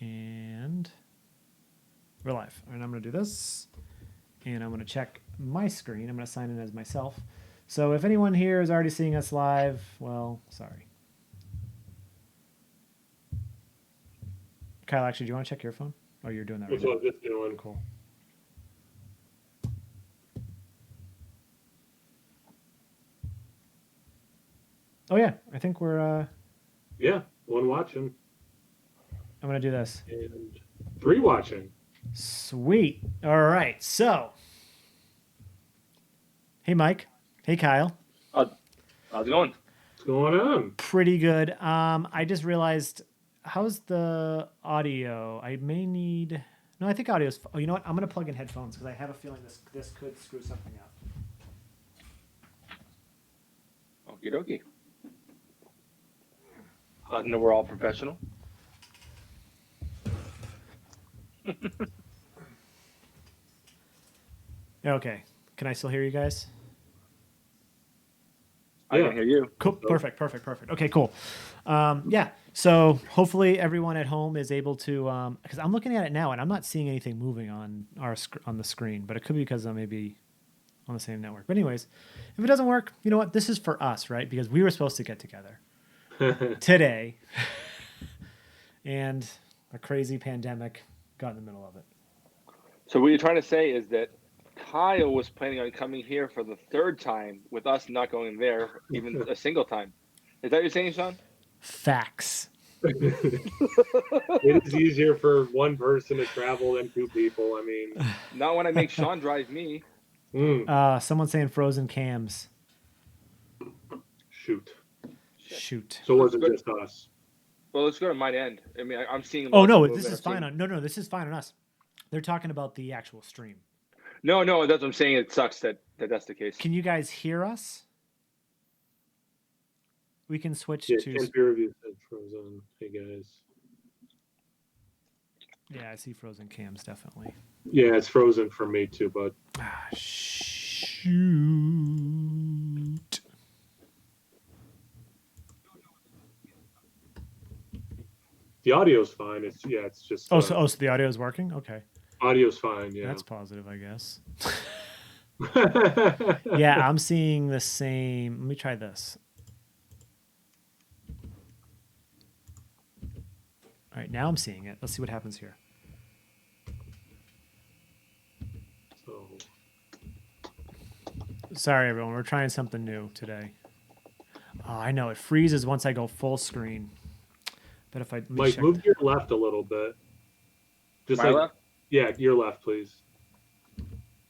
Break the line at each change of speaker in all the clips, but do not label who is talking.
And we're live. And I'm going to do this. And I'm going to check my screen. I'm going to sign in as myself. So if anyone here is already seeing us live, well, sorry. Kyle, actually, do you want to check your phone? Oh, you're doing that right
That's what I'm just doing.
Cool. Oh, yeah. I think we're...
Yeah, one watching.
I'm going to do this.
And 3 watching.
Sweet. All right. So... Hey, Mike. Hey, Kyle.
How's it going?
What's going on?
Pretty good. I just realized, how's the audio? I may need... No, I think audio's... Oh, you know what? I'm going to plug in headphones because I have a feeling this could screw something up.
Okie dokie. No, we're all professional.
Okay. Can I still hear you guys?
I can hear you.
Cool. Perfect. Okay, cool. Yeah. So hopefully everyone at home is able to, because I'm looking at it now and I'm not seeing anything moving on on the screen, but it could be because I may be on the same network. But anyways, if it doesn't work, you know what? This is for us, right? Because we were supposed to get together today, and a crazy pandemic got in the middle of it.
So what you're trying to say is that Kyle was planning on coming here for the 3rd time with us not going there even a single time. Is that what you're saying, Sean?
Facts.
It is easier for one person to travel than 2 people. I mean,
Not when I make Sean drive me.
Someone saying frozen cams. Shoot.
So it wasn't just us.
Well, let's go to my end. I mean, I'm seeing.
Oh no, this is fine on. No, this is fine on us. They're talking about the actual stream.
No, that's what I'm saying. It sucks that that's the case.
Can you guys hear us? We can switch
Yeah,
to.
Ken Peer Review said frozen. Hey guys.
Yeah, I see frozen cams definitely.
Yeah, it's frozen for me too, but.
Shoot.
The audio's fine. It's just.
So the audio is working. Okay.
Audio's fine. Yeah.
That's positive, I guess. Yeah, I'm seeing the same. Let me try this. All right, now I'm seeing it. Let's see what happens here.
So.
Sorry, everyone. We're trying something new today. Oh, I know. It freezes once I go full screen. But if I
Mike, move your left a little bit. Just
My left?
Yeah, your left, please.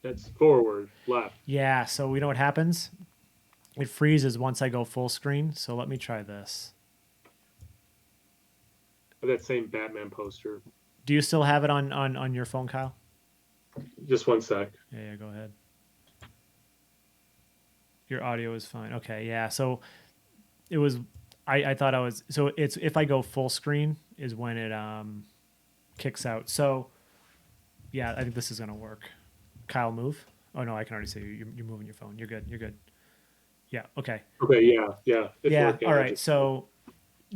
That's forward, left.
Yeah, so we know what happens? It freezes once I go full screen. So let me try this.
That same Batman poster.
Do you still have it on your phone, Kyle?
Just one sec.
Yeah, go ahead. Your audio is fine. Okay, yeah. So it was. I thought I was. So it's if I go full screen is when it kicks out. So yeah, I think this is gonna work. Kyle, move. Oh no, I can already see you. You're moving your phone. You're good. Yeah. Okay.
Okay. Yeah. It's working.
All right. So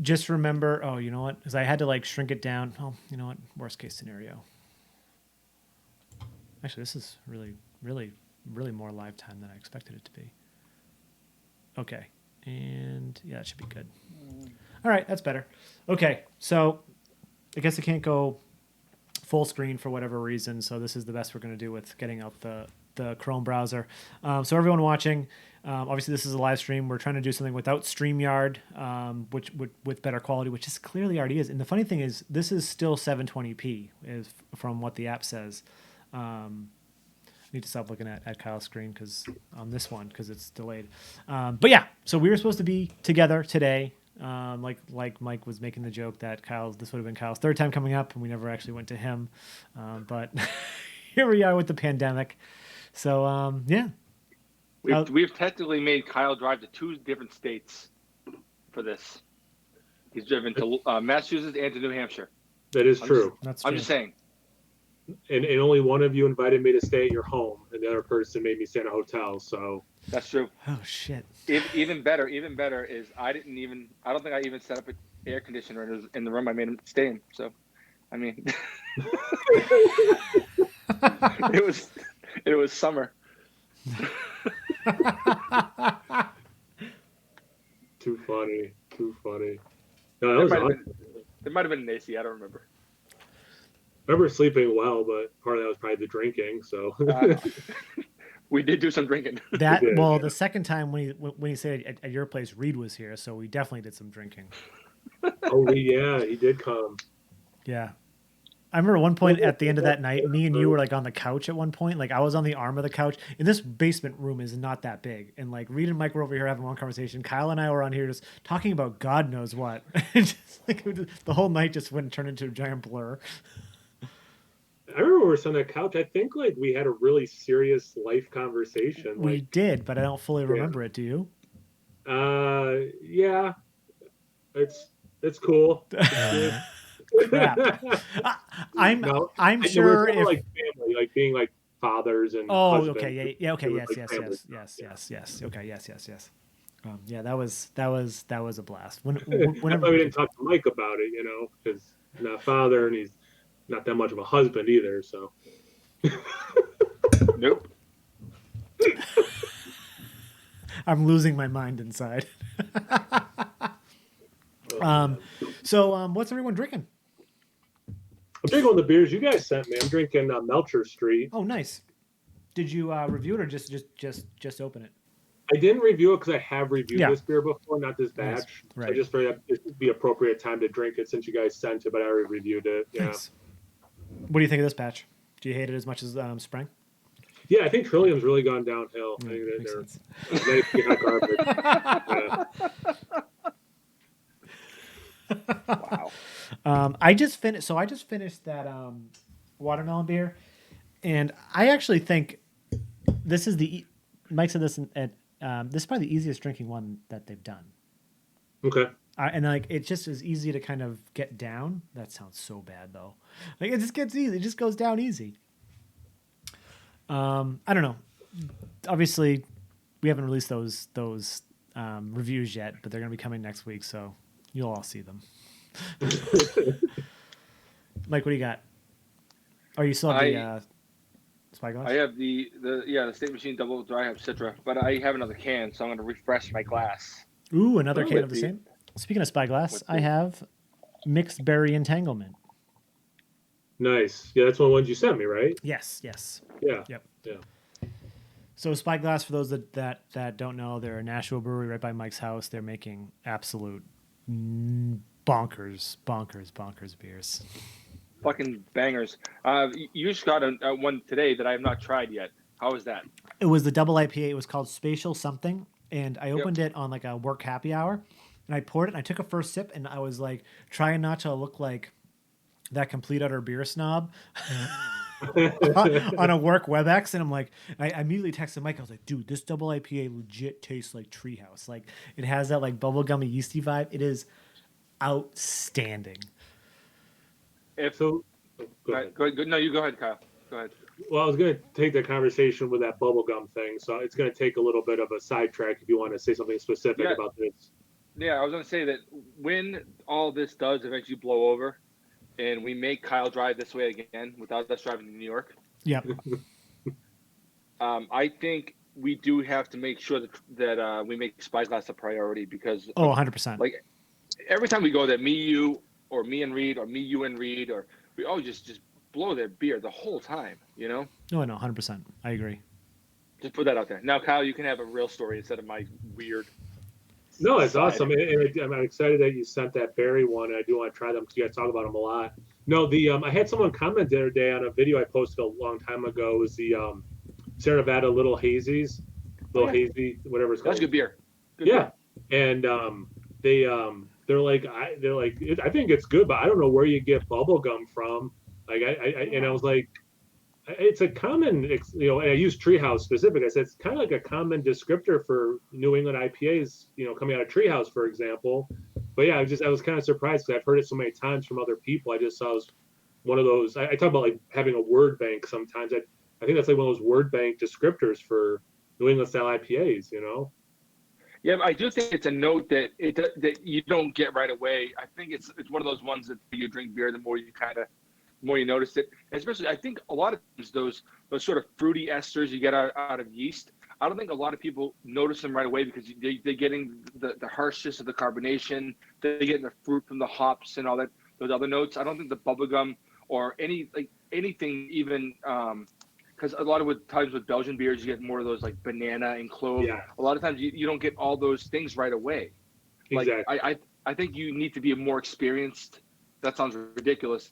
just remember. Oh, you know what? Because I had to like shrink it down. Oh, you know what? Worst case scenario. Actually, this is really more live time than I expected it to be. Okay. And yeah, that should be good. All right, that's better. Okay, so I guess I can't go full screen for whatever reason, so this is the best we're going to do with getting out the Chrome browser. So everyone watching, obviously this is a live stream. We're trying to do something without StreamYard, which with better quality, which is clearly already is. And the funny thing is, this is still 720p, is from what the app says. I need to stop looking at Kyle's screen because on this one because it's delayed. But yeah, so we were supposed to be together today. Like Mike was making the joke that this would have been Kyle's 3rd time coming up, and we never actually went to him. But here we are with the pandemic. So yeah,
we've technically made Kyle drive to 2 different states for this. He's driven to Massachusetts and to New Hampshire.
That is true.
I'm just saying.
And only one of you invited me to stay at your home, and the other person made me stay in a hotel. So
that's true.
Oh shit!
Even better is I don't think I even set up an air conditioner in the room I made him stay in. So I mean, it was summer.
Too funny. Too funny. No, that was awesome.
It might have been an AC. I don't remember.
I remember sleeping well, but part of that was probably the drinking. So
We did do some drinking.
That
did,
well,
yeah.
the second time when he said at your place, Reed was here, so we definitely did some drinking.
oh yeah, he did come.
Yeah. I remember one point at the end of that night, me and you were like on the couch at one point. Like I was on the arm of the couch. And this basement room is not that big. And like Reed and Mike were over here having one conversation. Kyle and I were on here just talking about God knows what. Just like the whole night just went and turned into a giant blur.
I remember we were on that couch. I think like we had a really serious life conversation.
We
Like,
did, but I don't fully remember it. Do you?
yeah, it's cool.
Crap. I'm
No,
I'm
I know
sure
we're talking
if
like family, like being like fathers and
oh
husbands.
okay yeah okay
It was
yes
like
yes
family
yes
stuff,
yes
yeah.
yes okay yes. Yeah, that was a blast.
That's
Whenever
why we didn't talk to Mike about it, because he's not a father and he's not that much of a husband either. So
Nope.
I'm losing my mind inside. What's everyone drinking?
I'm drinking the beers you guys sent me. I'm drinking Melcher Street.
Oh, nice. Did you review it or just open it?
I didn't review it because I have reviewed
Yeah.
this beer before, not this batch.
Nice. Right.
So I just figured it would be appropriate time to drink it since you guys sent it, but I already reviewed it. Yeah.
Nice. What do you think of this batch? Do you hate it as much as Spring?
Yeah, I think Trillium's really gone downhill. I think
Makes
that
sense.
they're nice garbage. Yeah.
Wow.
I just finished that watermelon beer, and I actually think this is Mike said this this is probably the easiest drinking one that they've done.
Okay.
And like it's just as easy to kind of get down. That sounds so bad though. Like it just gets easy. It just goes down easy. I don't know. Obviously, we haven't released those reviews yet, but they're going to be coming next week, so you'll all see them. Mike, what do you got? Are you still have the Spyglass?
I have the State Machine Double Dry. I have Citra, but I have another can, so I'm going to refresh my glass.
Ooh, another can
with
of the
the-
same. Speaking of Spyglass,
with
I
the-
have Mixed Berry Entanglement.
Nice. Yeah, that's one of the ones you sent me, right?
Yes.
Yeah.
Yep.
Yeah.
So Spyglass, for those that don't know, they're a Nashville brewery right by Mike's house. They're making absolute bonkers beers.
Fucking bangers. You just got one today that I have not tried yet. How is that?
It was the double IPA. It was called Spatial something, and I opened it on like a work happy hour, and I poured it. And I took a first sip, and I was like trying not to look like that complete utter beer snob on a work WebEx, and I'm like, I immediately texted Mike. I was like, dude, this double IPA legit tastes like Treehouse. Like it has that like bubblegummy yeasty vibe. It is outstanding.
So, go ahead.
No, you go ahead, Kyle. Go ahead.
Well, I was going to take the conversation with that bubblegum thing, so it's going to take a little bit of a sidetrack if you want to say something specific
Yeah.
about this.
Yeah, I was going to say that when all this does eventually blow over and we make Kyle drive this way again without us driving to New York,
Yep.
I think we do have to make sure that we make Spyglass a priority because
Oh, 100%.
like every time we go there, me, you, or me and Reed, or me, you and Reed, or we all just blow their beer the whole time, No,
100%. I agree.
Just put that out there. Now, Kyle, you can have a real story instead of my weird.
No, it's
side.
awesome. And I'm excited that you sent that berry one. I do want to try them because you guys talk about them a lot. No, I had someone comment the other day on a video I posted a long time ago. It was the Sierra Nevada Little Hazies, Hazy, whatever it's called.
That's good beer. Good
Yeah,
beer.
and they're like I think it's good, but I don't know where you get bubble gum from. Like I was like, it's a common, and I use Treehouse specific. I said it's kind of like a common descriptor for New England IPAs, coming out of Treehouse, for example. But yeah, I was kind of surprised because I've heard it so many times from other people. I just saw it was one of those. I talk about like having a word bank sometimes. I think that's like one of those word bank descriptors for New England style IPAs.
Yeah, but I do think it's a note that you don't get right away. I think it's one of those ones that you drink beer, the more you kind of the more you notice it. And especially, I think a lot of times those sort of fruity esters you get out of yeast, I don't think a lot of people notice them right away because they're getting the harshness of the carbonation, they're getting the fruit from the hops and all that, those other notes. I don't think the bubblegum or anything even, because a lot of times with Belgian beers, you get more of those like banana and clove.
Yeah.
A lot of times you don't get all those things right away. Like
Exactly.
I think you need to be more experienced. That sounds ridiculous.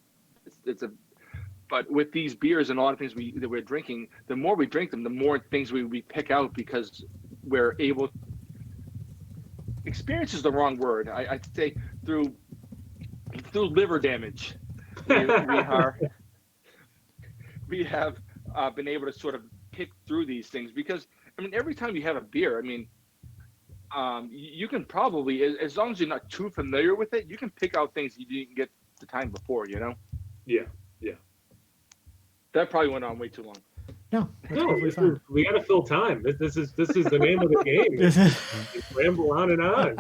But with these beers and a lot of things that we're drinking, the more we drink them, the more things we pick out because we're able. Experience is the wrong word. I'd say through liver damage, we have been able to sort of pick through these things because I mean every time you have a beer, I mean. You can probably, as long as you're not too familiar with it, you can pick out things you didn't get the time before, you know?
Yeah.
That probably went on way too long.
No,
We got to fill time. This is the name of the game. Just ramble on and on.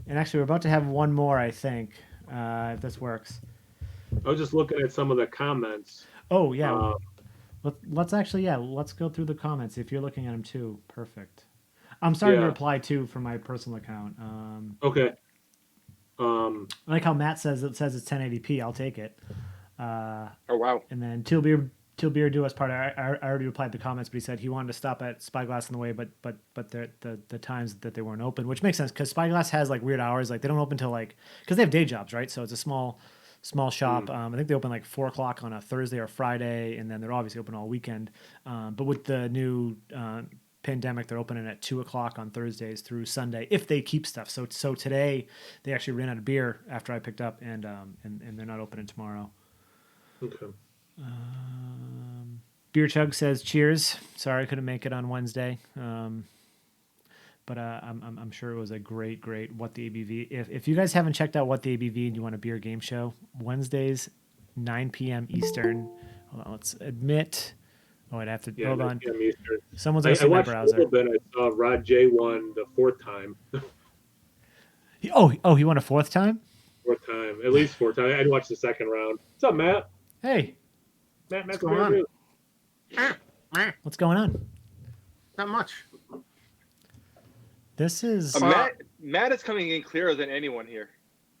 And actually, we're about to have one more, I think, if this works.
I was just looking at some of the comments.
Oh, yeah. Let's go through the comments. If you're looking at them too, perfect. I'm starting to reply too from my personal account.
Okay.
I like how Matt says it's 1080p. I'll take it.
Oh wow!
And then Till Beer do us part. I already replied the comments, but he said he wanted to stop at Spyglass on the way, but the times that they weren't open, which makes sense because Spyglass has like weird hours. Like they don't open till because they have day jobs, right? So it's a small shop. I think they open like 4:00 on a Thursday or Friday, and then they're obviously open all weekend. But with the new pandemic, they're opening at 2:00 on Thursdays through Sunday if they keep stuff. So today they actually ran out of beer after I picked up, and they're not opening tomorrow.
Okay.
Beer Chug says cheers. Sorry I couldn't make it on Wednesday, but I'm sure it was a great What the ABV. If you guys haven't checked out What the ABV and you want a beer game show, Wednesdays 9 p.m. Eastern. Hold on, let's admit. Oh, I'd have to hold on. Someone's going to see my browser.
I watched a little bit. I saw Rod J won the fourth time.
He won a fourth time?
Fourth time. At least fourth time. I didn't watch the second round. What's up, Matt?
Hey.
What's going on?
What's going on?
Not much.
This is...
Matt is coming in clearer than anyone here,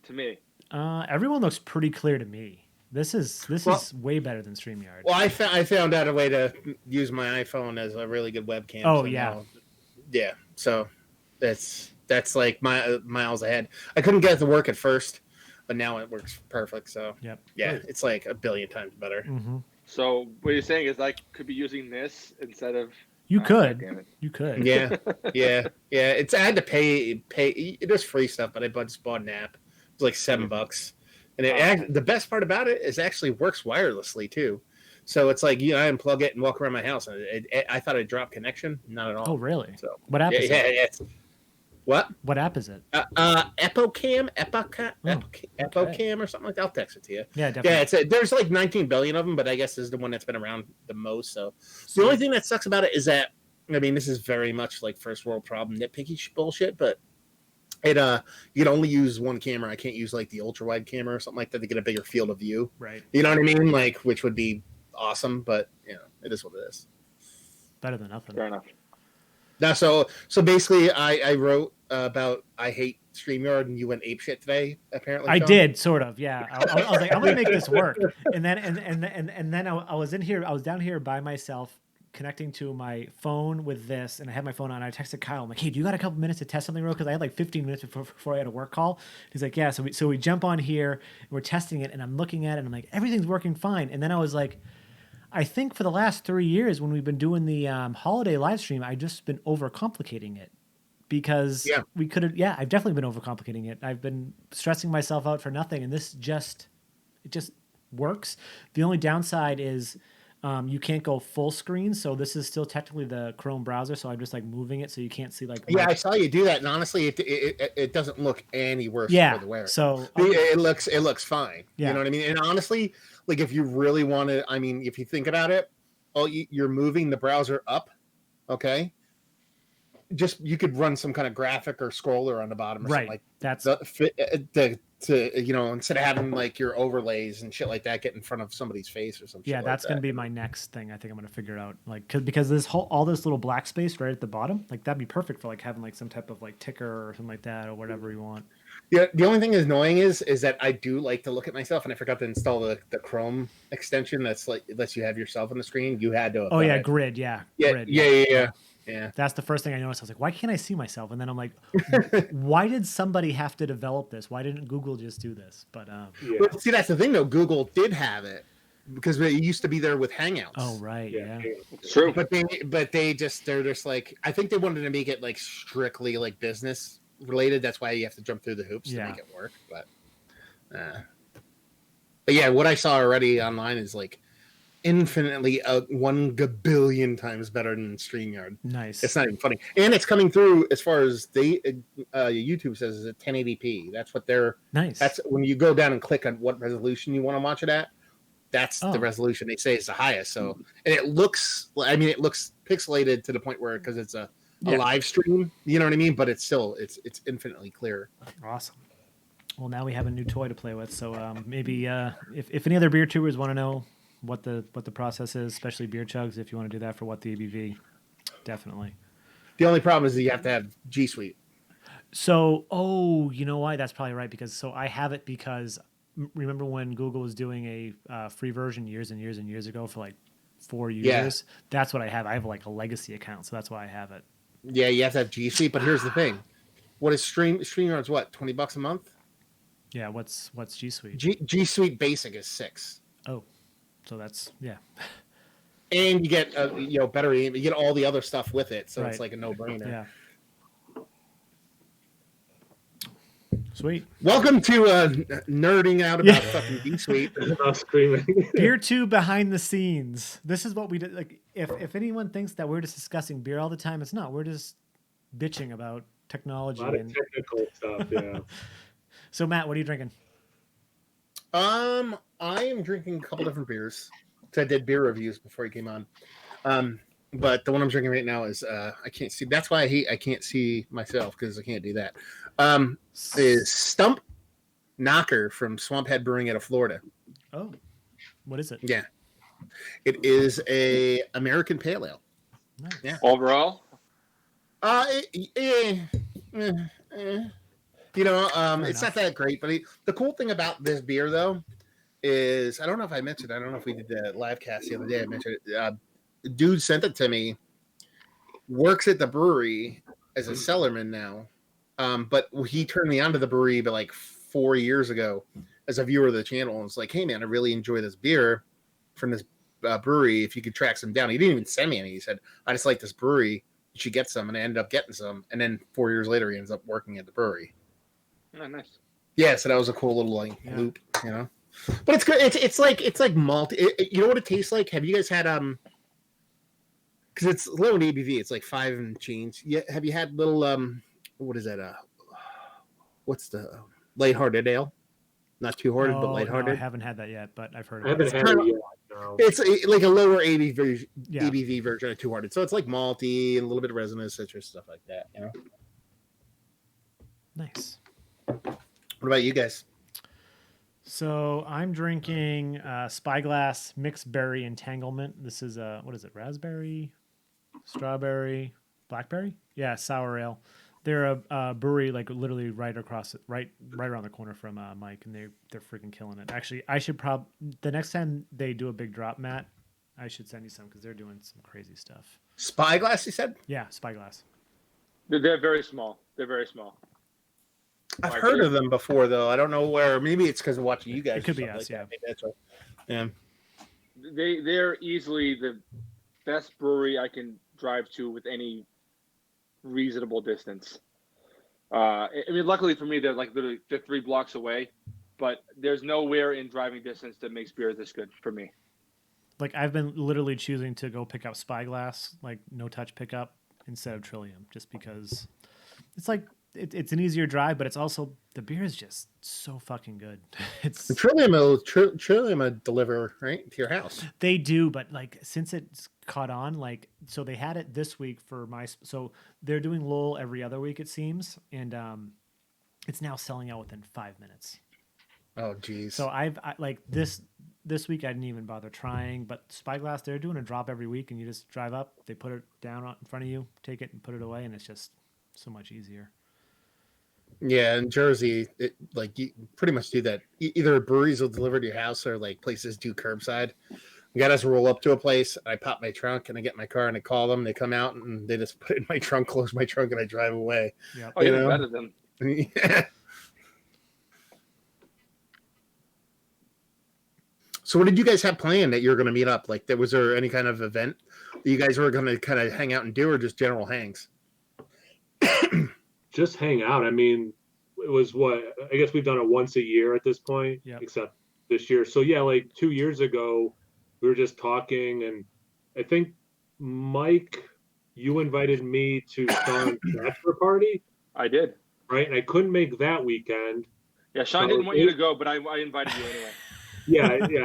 to me.
Everyone looks pretty clear to me. This is way better than StreamYard.
Well, I found out a way to use my iPhone as a really good webcam.
Oh,
so
yeah.
Yeah. So that's like miles ahead. I couldn't get it to work at first, but now it works perfect. So
yep.
Yeah, it's like a billion times better.
Mm-hmm.
So what you're saying is I could be using this instead of...
You could. You could.
Yeah. I had to pay. It is free stuff, but I just bought an app. It was like $7. And the best part about it is it actually works wirelessly too. So it's like I unplug it and walk around my house. And I thought it dropped connection. Not at all.
Oh, really?
So
what app is it?
What?
What app is it?
Epocam or something like that. I'll text it to you. Yeah, definitely. Yeah, there's like 19 billion of them, but I guess this is the one that's been around the most. So the only thing that sucks about it is that, I mean, this is very much like first world problem nitpicky bullshit, but it you can only use one camera. I can't use like the ultra wide camera or something like that to get a bigger field of view.
Right.
You know what I mean? Like, which would be awesome, but it is what it is.
Better than nothing.
Fair enough.
Now, so basically, I wrote about I hate StreamYard, and you went apeshit today. Apparently,
I did sort of. Yeah, I was like, I'm gonna make this work, and then I was in here. I was down here by myself, connecting to my phone with this, and I had my phone on. I texted Kyle. I'm like, hey, do you got a couple minutes to test something real? Because I had like 15 minutes before I had a work call. He's like, yeah. So we jump on here, and we're testing it, and I'm looking at it, and I'm like, everything's working fine. And then I was like, I think for the last 3 years when we've been doing the holiday live stream, I've just been overcomplicating it because we could have. Yeah, I've definitely been overcomplicating it. I've been stressing myself out for nothing, and it just works. The only downside is you can't go full screen, so this is still technically the Chrome browser. So I'm just like moving it so you can't see like.
Yeah, I saw you do that, and honestly, it doesn't look any worse for the wear.
So
it looks fine.
Yeah.
You know what I mean? And honestly, like if you really want to, I mean, if you think about it, you're moving the browser up, okay? Just you could run some kind of graphic or scroller on the bottom, or something like
that's
the to, you know, instead of having like your overlays and shit like that get in front of somebody's face or something.
Yeah, that's gonna be my next thing. I think I'm gonna figure out, like, because this whole all this little black space right at the bottom, like that'd be perfect for like having like some type of like ticker or something like that or whatever you want.
Yeah, the only thing that's annoying is that I do like to look at myself, and I forgot to install the Chrome extension that's like lets you have yourself on the screen. You had to.
Oh yeah, grid. Yeah,
yeah,
grid.
Yeah.
That's the first thing I noticed. I was like, why can't I see myself? And then I'm like, why did somebody have to develop this? Why didn't Google just do this? But
well, see, that's the thing though. Google did have it because it used to be there with Hangouts.
Oh right, yeah.
It's true.
But they're just like, I think they wanted to make it like strictly like business related. That's why you have to jump through the hoops to make it work. But yeah, what I saw already online is like infinitely 1 gabillion times better than StreamYard.
Nice.
It's not even funny, and it's coming through as far as they YouTube says is at 1080p. That's what they're
nice.
That's when you go down and click on what resolution you want to watch it at. That's the resolution they say is the highest. So, and it looks pixelated to the point where, because it's a live stream, you know what I mean? But it's still it's infinitely clearer.
Awesome. Well, now we have a new toy to play with. So maybe if any other beer tubers want to know what the process is, especially beer chugs, if you want to do that for what the ABV, definitely.
The only problem is that you have to have G Suite.
So, you know why? That's probably right, because I have it because remember when Google was doing a free version years and years and years ago for like 4 years? Yeah. That's what I have. I have like a legacy account, so that's why I have it.
Yeah, you have to have G Suite, but here's the thing. What is StreamYard's what? $20 a month?
Yeah, what's G Suite?
G Suite Basic is $6.
Oh. So that's
and you get better aim. You get all the other stuff with it, so it's like a no-brainer.
Yeah. Sweet.
Welcome to nerding out about fucking G Suite.
Beer tube behind the scenes. This is what we did. Like, if anyone thinks that we're just discussing beer all the time, it's not. We're just bitching about technology. A lot of
technical stuff. Yeah.
So Matt, what are you drinking?
I am drinking a couple different beers. I did beer reviews before he came on. But the one I'm drinking right now is I can't see. That's why I can't see myself, because I can't do that. Is Stump Knocker from Swamphead Brewing out of Florida.
Oh, what is it?
Yeah, it is a American Pale Ale.
Nice.
Yeah. Overall,
it's not that great, but the cool thing about this beer, though, is I don't know if I mentioned. I don't know if we did the live cast the other day. I mentioned it. Dude sent it to me. Works at the brewery as a cellarman now, but he turned me onto the brewery, but like 4 years ago, as a viewer of the channel, and was like, "Hey, man, I really enjoy this beer from this brewery. If you could track some down." He didn't even send me any. He said, "I just like this brewery. You should get some." And I ended up getting some. And then 4 years later, he ends up working at the brewery.
Oh, nice.
Yeah, so that was a cool little loop, you know. But it's good. It's like malt. You know what it tastes like? Have you guys had because it's low in ABV. It's like 5 and change. Yeah, have you had little what is that? What's the lighthearted ale? Not too hearted, but lighthearted.
No, I haven't had that yet, but I've heard
of it. I haven't had it yet. No.
It's like a lower ABV version of Two Hearted. So it's like malty and a little bit of resinous, citrus, stuff like that. You know.
Nice.
What about you guys?
So I'm drinking Spyglass Mixed Berry Entanglement. This is what is it? Raspberry, strawberry, blackberry? Yeah, sour ale. They're a brewery like literally right around the corner from Mike, and they're freaking killing it. Actually, I should the next time they do a big drop, Matt, I should send you some because they're doing some crazy stuff.
Spyglass, you said?
Yeah, Spyglass.
They're very small. They're very small.
I've heard of them before, though. I don't know where. Maybe it's because of watching you guys.
It could be us,
like Maybe that's right. Yeah.
They're easily the best brewery I can drive to with any reasonable distance. I mean, luckily for me, they're literally 3 blocks away, but there's nowhere in driving distance that makes beer this good for me.
Like, I've been literally choosing to go pick up Spyglass, like no touch pickup, instead of Trillium, just because it's like it's an easier drive, but it's also the beer is just so fucking good. It's
Trillium will deliver right to your house.
They do, but like since it's caught on, like so they had it this week for so they're doing Lowell every other week it seems, and it's now selling out within 5 minutes.
Oh, geez.
So I like this week I didn't even bother trying, but Spyglass, they're doing a drop every week, and you just drive up, they put it down in front of you, take it and put it away, and it's just so much easier.
Yeah, in Jersey, you pretty much do that. Either breweries will deliver to your house or like places do curbside. You got to roll up to a place. I pop my trunk and I get my car and I call them. They come out and they just put it in my trunk, close my trunk, and I drive away.
Yep.
Oh, you're better than.
Yeah. So what did you guys have planned that you were going to meet up? Like, was there any kind of event that you guys were going to kind of hang out and do, or just general hangs?
Just hang out. I mean, it was I guess we've done it once a year at this point, except this year. So yeah, like 2 years ago, we were just talking, and I think Mike, you invited me to Sean's bachelor party.
I did.
Right, and I couldn't make that weekend.
Yeah, Sean didn't want you to go, but I invited you anyway.
Yeah, I do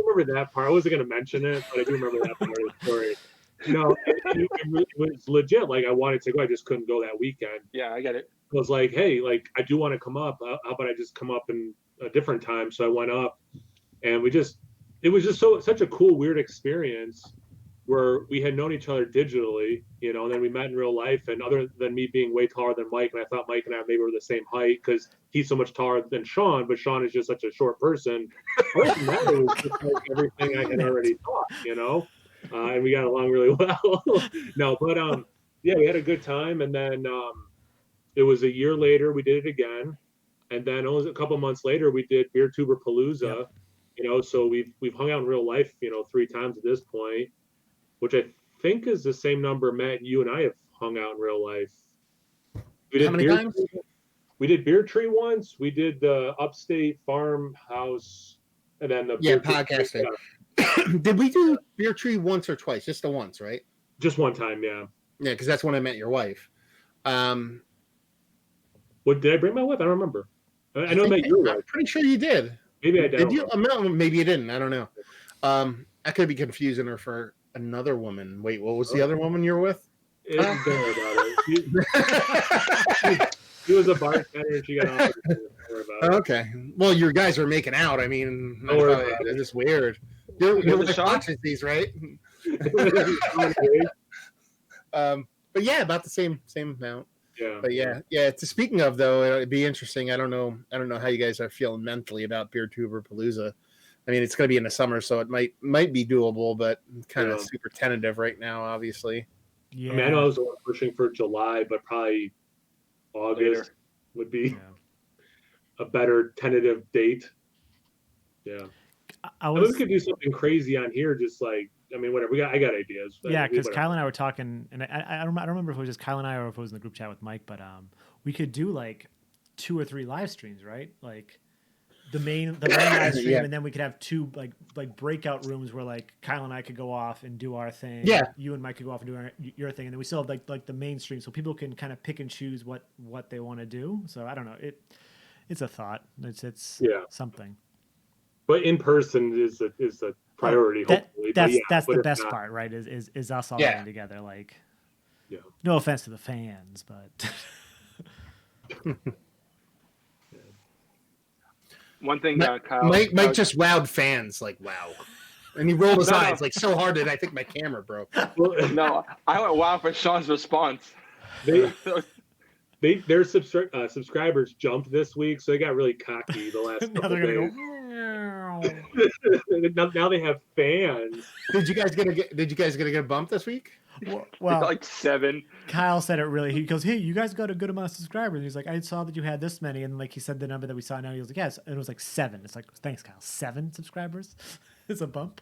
remember that part. I wasn't going to mention it, but I do remember that part of the story. It was legit. Like, I wanted to go, I just couldn't go that weekend.
Yeah, I get it.
I was like, hey, like, I do want to come up. How about I just come up in a different time? So I went up, and it was just such a cool, weird experience where we had known each other digitally, and then we met in real life. And other than me being way taller than Mike, and I thought Mike and I maybe were the same height because he's so much taller than Sean, but Sean is just such a short person. Other than that, it was just like everything I had already thought, and we got along really well. No, but yeah, we had a good time. And then it was a year later, we did it again. And then only a couple months later, we did Beer Tuber Palooza, so we've hung out in real life, 3 times at this point, which I think is the same number, Matt, you and I have hung out in real life. We did
How many times?
We did Beer Tree once. We did the Upstate Farmhouse, and then the
podcasting. Did we do Beer Tree once or twice? Just the once, right?
Just one time, yeah.
Yeah, because that's when I met your wife.
What did I bring my wife? I don't remember. I know I met your wife.
I'm pretty sure you did.
Maybe I did.
Did you? Maybe you didn't. I don't know. I could be confusing her for another woman. Wait, what was the other woman you were with?
Don't worry about it. She was a bartender and she got off.
Okay. Well, your guys are making out. I mean, it's just weird. You're with watching these, right? But yeah, about the same amount.
Yeah.
But yeah. Speaking of though, it'd be interesting. I don't know how you guys are feeling mentally about Beer Tuber Palooza. I mean, it's going to be in the summer, so it might be doable, but kind of super tentative right now, obviously.
Yeah. I mean, I know I was pushing for July, but probably August would be a better tentative date. Yeah. We could do something crazy on here, just like, I mean, whatever. I got ideas.
Yeah, because Kyle and I were talking, and I don't remember if it was just Kyle and I or if it was in the group chat with Mike, but we could do like 2 or 3 live streams, right? Like the main live stream, and then we could have 2 like breakout rooms where like Kyle and I could go off and do our thing.
Yeah.
You and Mike could go off and do your thing, and then we still have like the mainstream, so people can kind of pick and choose what they want to do. So I don't know. It's a thought. It's something.
But in person is the priority. Hopefully,
that's the best part, right? Is us all getting together. Like, no offense to the fans, but
one thing, Kyle.
Mike just wowed fans. Like, wow. And he rolled his eyes like so hard that I think my camera broke.
No, I went wow for Sean's response.
Their subscribers jumped this week, so they got really cocky the last couple
they're
days. Now they have fans.
Did you guys get a bump this week?
Well,
like 7.
Kyle said it really. He goes, "Hey, you guys got a good amount of subscribers." And he's like, "I saw that you had this many," and like he said the number that we saw now. He was like, "Yes," and it was like 7. It's like, thanks, Kyle. 7 subscribers is a bump.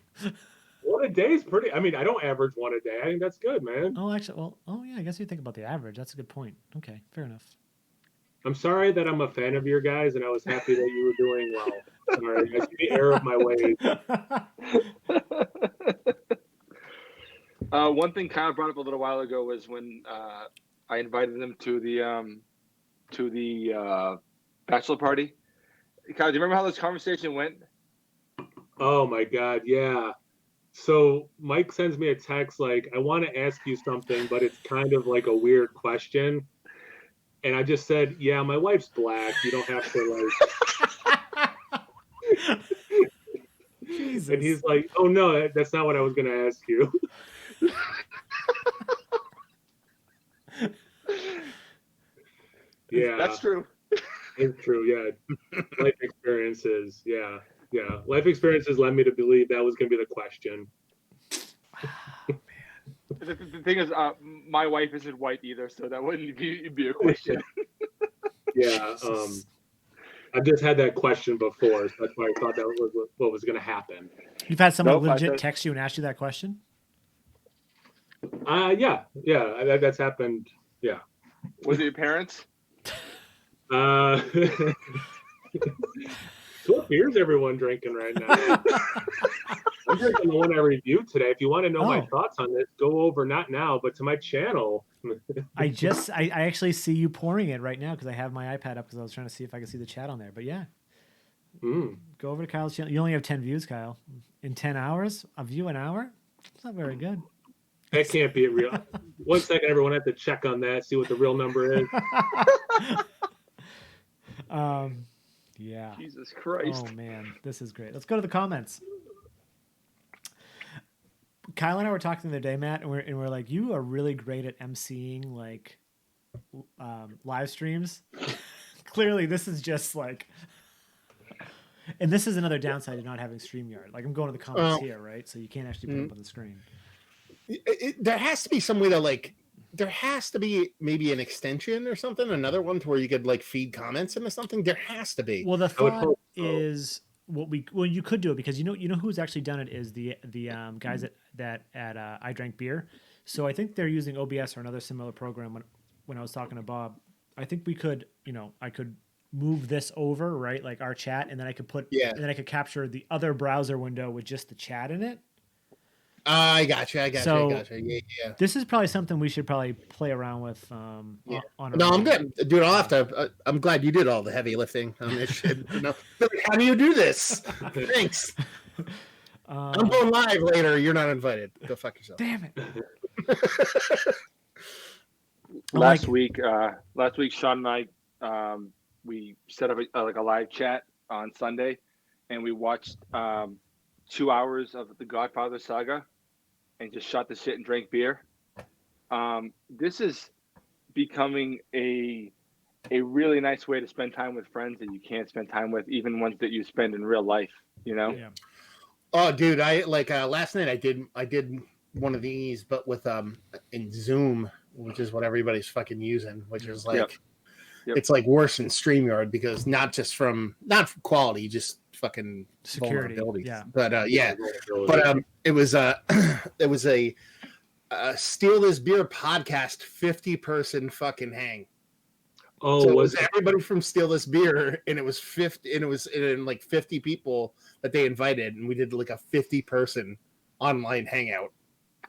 One a day is pretty. I mean, I don't average 1 a day. I think that's good, man.
Oh, actually, yeah. I guess you think about the average. That's a good point. Okay, fair enough.
I'm sorry that I'm a fan of your guys, and I was happy that you were doing well. Sorry, I see the error of my ways.
One thing Kyle brought up a little while ago was when I invited them to the bachelor party. Kyle, do you remember how this conversation went?
Oh my God, yeah. So Mike sends me a text like, I want to ask you something, but it's kind of like a weird question. And I just said, yeah, my wife's black. You don't have to like.
Jesus.
And he's like, "Oh no, that's not what I was going to ask you." Yeah,
That's true.
it's true. Yeah, life experiences. Yeah. Life experiences led me to believe that was going to be the question.
The thing is, my wife isn't white either, so that wouldn't be a question.
Yeah. I've just had that question before, so that's why I thought that was what was going to happen.
You've had someone legit text you and ask you that question?
Yeah, that's happened. Yeah.
Was it your parents?
What beer's everyone drinking right now? I'm drinking the one I reviewed today. If you want to know my thoughts on this, go over not now, but to my channel.
I actually see you pouring it right now because I have my iPad up because I was trying to see if I could see the chat on there. But yeah, go over to Kyle's channel. You only have 10 views, Kyle. In 10 hours, a view an hour. It's not very good.
That can't be real. 1 second, everyone. I have to check on that, see what the real number is.
Yeah.
Jesus Christ.
Oh man, this is great. Let's go to the comments. Kyle and I were talking the other day, Matt, and we're like, you are really great at emceeing like live streams. Clearly, this is just like, and this is another downside of not having StreamYard. Like I'm going to the comments here, right? So you can't actually put it up on the screen.
There has to be some way to like. There has to be maybe an extension or something, another one to where you could like feed comments into something. There has to be.
Well, the thought is you could do it because you know who's actually done it is the guys at I Drank Beer. So I think they're using OBS or another similar program. When I was talking to Bob, I think we could, I could move this over, right, like our chat, and then I could and then I could capture the other browser window with just the chat in it.
I got you. Yeah.
This is probably something we should probably play around with. On
I'm good, dude. I'll have to. I'm glad you did all the heavy lifting on this shit. How do you do this? Thanks. I'm going live later. You're not invited. Go fuck yourself.
Damn it.
Last week, Sean and I, we set up a live chat on Sunday, and we watched 2 hours of the Godfather saga. And just shot the shit and drank beer. This is becoming a really nice way to spend time with friends that you can't spend time with, even ones that you spend in real life. Yeah.
Oh, dude, I like last night. I did one of these, but with in Zoom, which is what everybody's fucking using, which is like it's like worse than StreamYard because not from quality, just fucking
security.
Yeah, but it was a Steal This Beer podcast 50-person fucking hang.
Oh,
so it was everybody from Steal This Beer, and it was 50, and it was like 50 people that they invited, and we did like a 50-person online hangout.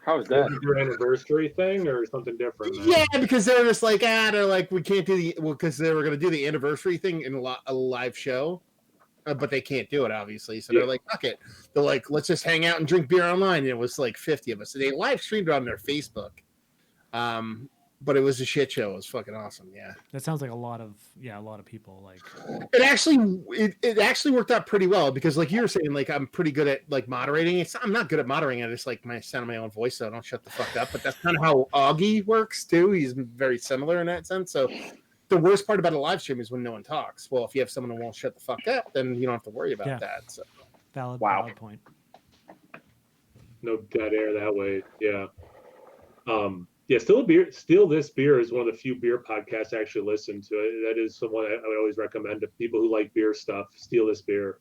How is that?
Your anniversary thing or something different?
Yeah, because they were just like, they're like, we can't do because they were going to do the anniversary thing in a live show, but they can't do it, obviously. So they're like, fuck it. They're like, let's just hang out and drink beer online. And it was like 50 of us. So they live streamed it on their Facebook. But it was a shit show. It was fucking awesome. Yeah.
That sounds like a lot of people. Like
it actually worked out pretty well because like you were saying, like I'm pretty good at like moderating. I'm not good at moderating. I just like sound of my own voice, so I don't shut the fuck up. But that's kind of how Augie works too. He's very similar in that sense. So the worst part about a live stream is when no one talks. Well, if you have someone who won't shut the fuck up, then you don't have to worry about that. So
valid point.
No dead air that way. Yeah. Yeah, Steal This Beer is one of the few beer podcasts I actually listen to. That is someone I would always recommend to people who like beer stuff. Steal This Beer.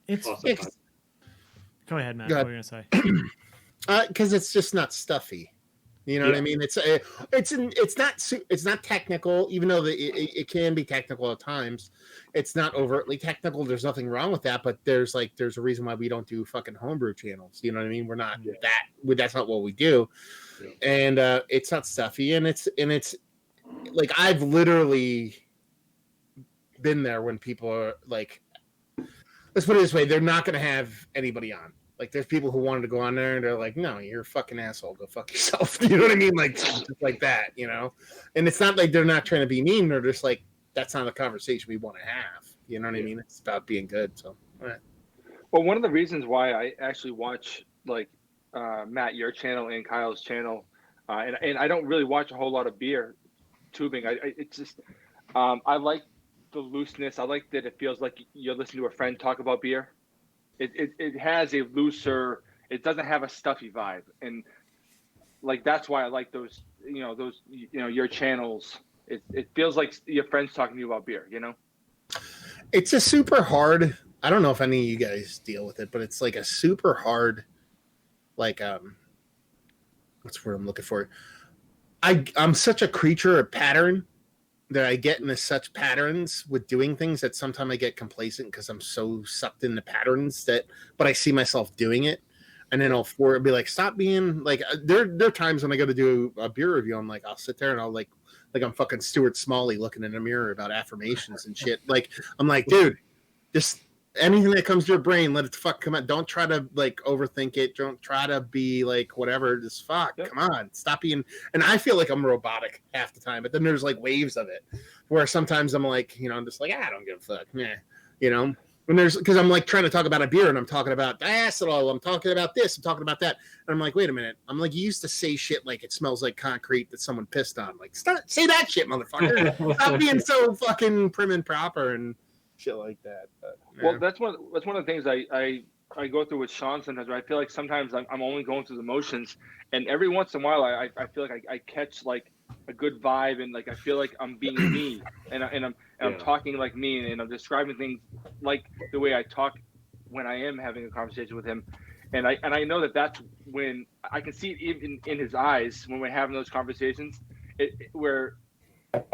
It's
awesome.
Go ahead, Matt. What were you gonna say?
Because it's just not stuffy. You know what I mean? It's not technical, even though it can be technical at times. It's not overtly technical. There's nothing wrong with that, but there's a reason why we don't do fucking homebrew channels. You know what I mean? We're not that's not what we do. Yeah. And it's not stuffy, and it's like I've literally been there when people are like, let's put it this way, they're not going to have anybody on. Like, there's people who wanted to go on there, and they're like, no, you're a fucking asshole. Go fuck yourself. You know what I mean? Like, just like that, you know? And it's not like they're not trying to be mean. They're just like, that's not the conversation we want to have. You know what I mean? It's about being good. So, all right.
Well, one of the reasons why I actually watch like Matt, your channel and Kyle's channel, and I don't really watch a whole lot of beer tubing. It's just I like the looseness. I like that it feels like you're listening to a friend talk about beer. It has a looser. It doesn't have a stuffy vibe, and like that's why I like those. Your channels. It feels like your friends talking to you about beer.
It's a super hard. I don't know if any of you guys deal with it, but it's like a super hard, like what's the word I'm looking for? I'm such a creature of pattern that I get into such patterns with doing things that sometimes I get complacent because I'm so sucked into patterns but I see myself doing it. And then I'll be like, stop being like, there are times when I go to do a beer review. I'm like, I'll sit there and I'll like I'm fucking Stuart Smalley looking in a mirror about affirmations and shit. Like, I'm like, dude, just anything that comes to your brain, let it fuck come out. Don't try to like overthink it. Don't try to be like whatever. Just fuck. Yep. Come on, stop being. And I feel like I'm robotic half the time, but then there's like waves of it where sometimes I'm like, I'm just like, I don't give a fuck, When because I'm like trying to talk about a beer and I'm talking about diacetyl, I'm talking about this, I'm talking about that, and I'm like, wait a minute, I'm like, you used to say shit like it smells like concrete that someone pissed on. Like, say that shit, motherfucker. Stop being so fucking prim and proper and shit like that. But,
well, that's one of the things I go through with Sean sometimes. Where I feel like sometimes I'm only going through the motions, and every once in a while I feel like I catch like a good vibe, and like I feel like I'm being me, and I'm talking like me, and I'm describing things like the way I talk when I am having a conversation with him, and I know that's when I can see it even in his eyes when we're having those conversations, where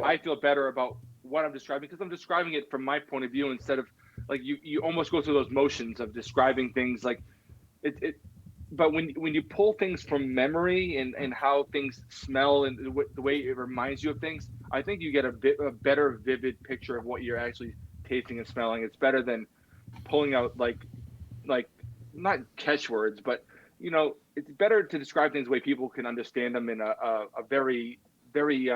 I feel better about what I'm describing because I'm describing it from my point of view instead of like you almost go through those motions of describing things like it. But when you pull things from memory and how things smell and the way it reminds you of things, I think you get a better vivid picture of what you're actually tasting and smelling. It's better than pulling out like not catchwords, but it's better to describe things the way people can understand them in a very very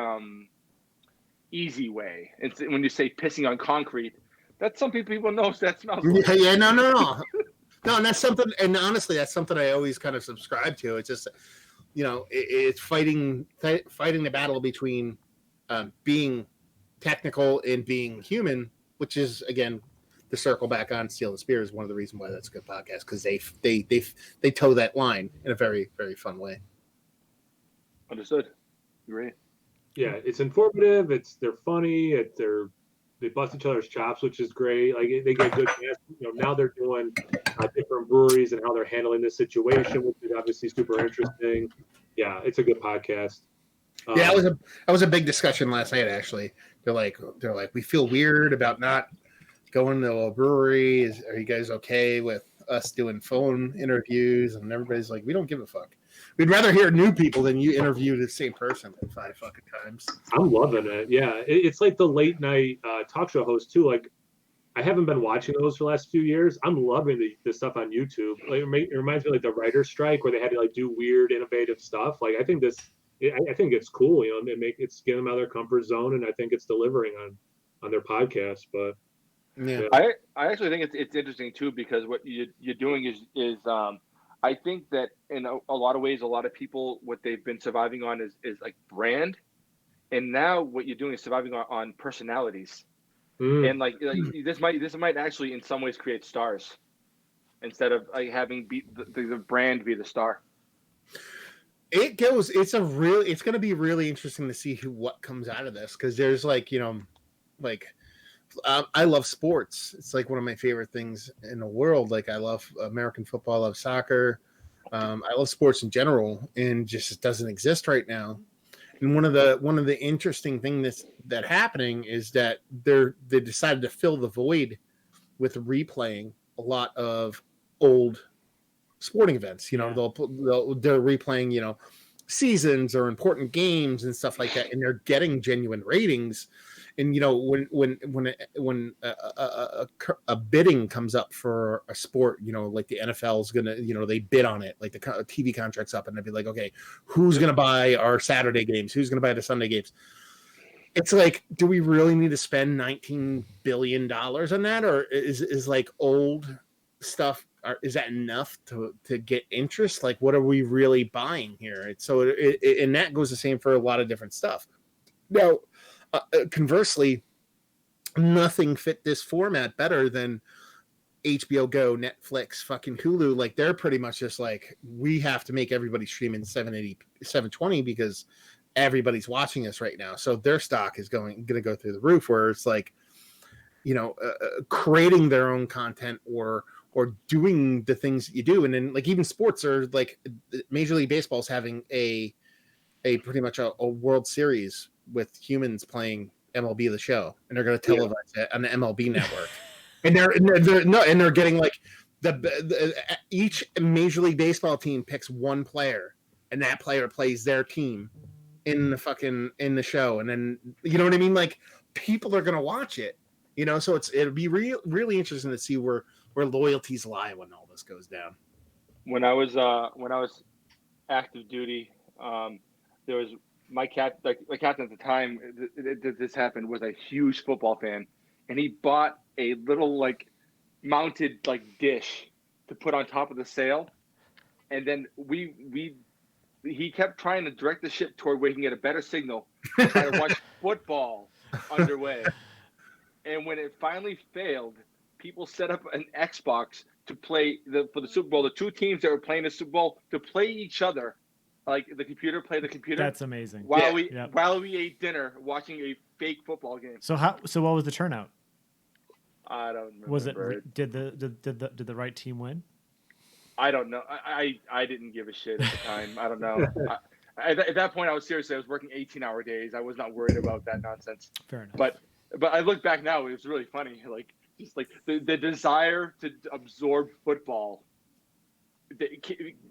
easy way. And when you say pissing on concrete, that's something people know that smells.
Yeah, no. No, and that's something, and honestly, that's something I always kind of subscribe to. It's just, it's fighting the battle between being technical and being human, which is, again, the circle back on Steal the Spear is one of the reasons why that's a good podcast, because they toe that line in a very, very fun way.
Understood. Great.
Yeah, it's informative. They're funny. They bust each other's chops, which is great. Like they get good. Now they're doing different breweries and how they're handling this situation, which is obviously super interesting. Yeah, it's a good podcast.
Yeah, that was a big discussion last night. Actually, they're like, we feel weird about not going to a brewery. Are you guys okay with us doing phone interviews? And everybody's like, we don't give a fuck. We'd rather hear new people than you interview the same person 5 fucking times.
I'm loving it. Yeah, it's like the late night talk show host too. Like, I haven't been watching those for the last few years. I'm loving the stuff on YouTube. Like, it reminds me of like the writer's strike where they had to like do weird, innovative stuff. Like, I think it's cool. It's getting them out of their comfort zone, and I think it's delivering on their podcast. But
yeah. I actually think it's interesting too, because what you're doing is I think that in a lot of ways, a lot of people, what they've been surviving on is like brand. And now what you're doing is surviving on personalities. And like this might actually in some ways create stars instead of like having the brand be the star.
It's going to be really interesting to see what comes out of this. Cause there's I love sports. It's like one of my favorite things in the world. Like I love American football, I love soccer. I love sports in general, and just it doesn't exist right now. And one of the interesting things that happening is that they decided to fill the void with replaying a lot of old sporting events. They're replaying seasons or important games and stuff like that, and they're getting genuine ratings. And when a bidding comes up for a sport, like the NFL is gonna, they bid on it, like the TV contract's up, and they'd be like, okay, who's gonna buy our Saturday games? Who's gonna buy the Sunday games? It's like, do we really need to spend $19 billion on that, or is like old stuff is that enough to get interest? Like, what are we really buying here? And that goes the same for a lot of different stuff. Now, conversely, nothing fit this format better than HBO Go, Netflix, fucking Hulu. Like, they're pretty much just like, we have to make everybody stream in 780, 720 because everybody's watching us right now. So their stock is going to go through the roof, where it's like, creating their own content or doing the things that you do. And then, like, even sports are like, Major League Baseball is having a pretty much a World Series with humans playing MLB The Show, and they're going to televise it on the MLB network. and they're getting like each Major League Baseball team picks one player, and that player plays their team in the show. And then, you know what I mean? Like, people are going to watch it, so it'll be really interesting to see where loyalties lie when all this goes down.
When I was active duty, there was my captain at the time that this happened was a huge football fan, and he bought a little like mounted like dish to put on top of the sail, and then he kept trying to direct the ship toward where he can get a better signal to try to watch football underway. And when it finally failed, people set up an Xbox to play for the Super Bowl. The two teams that were playing the Super Bowl to play each other, like play the computer.
That's amazing.
While we ate dinner, watching a fake football game.
So what was the turnout?
I don't remember.
Was it did the right team win?
I don't know. I didn't give a shit at the time. I don't know. At that point, I was working 18-hour days. I was not worried about that nonsense.
Fair enough.
But I look back now, it was really funny. Like, just like the desire to absorb football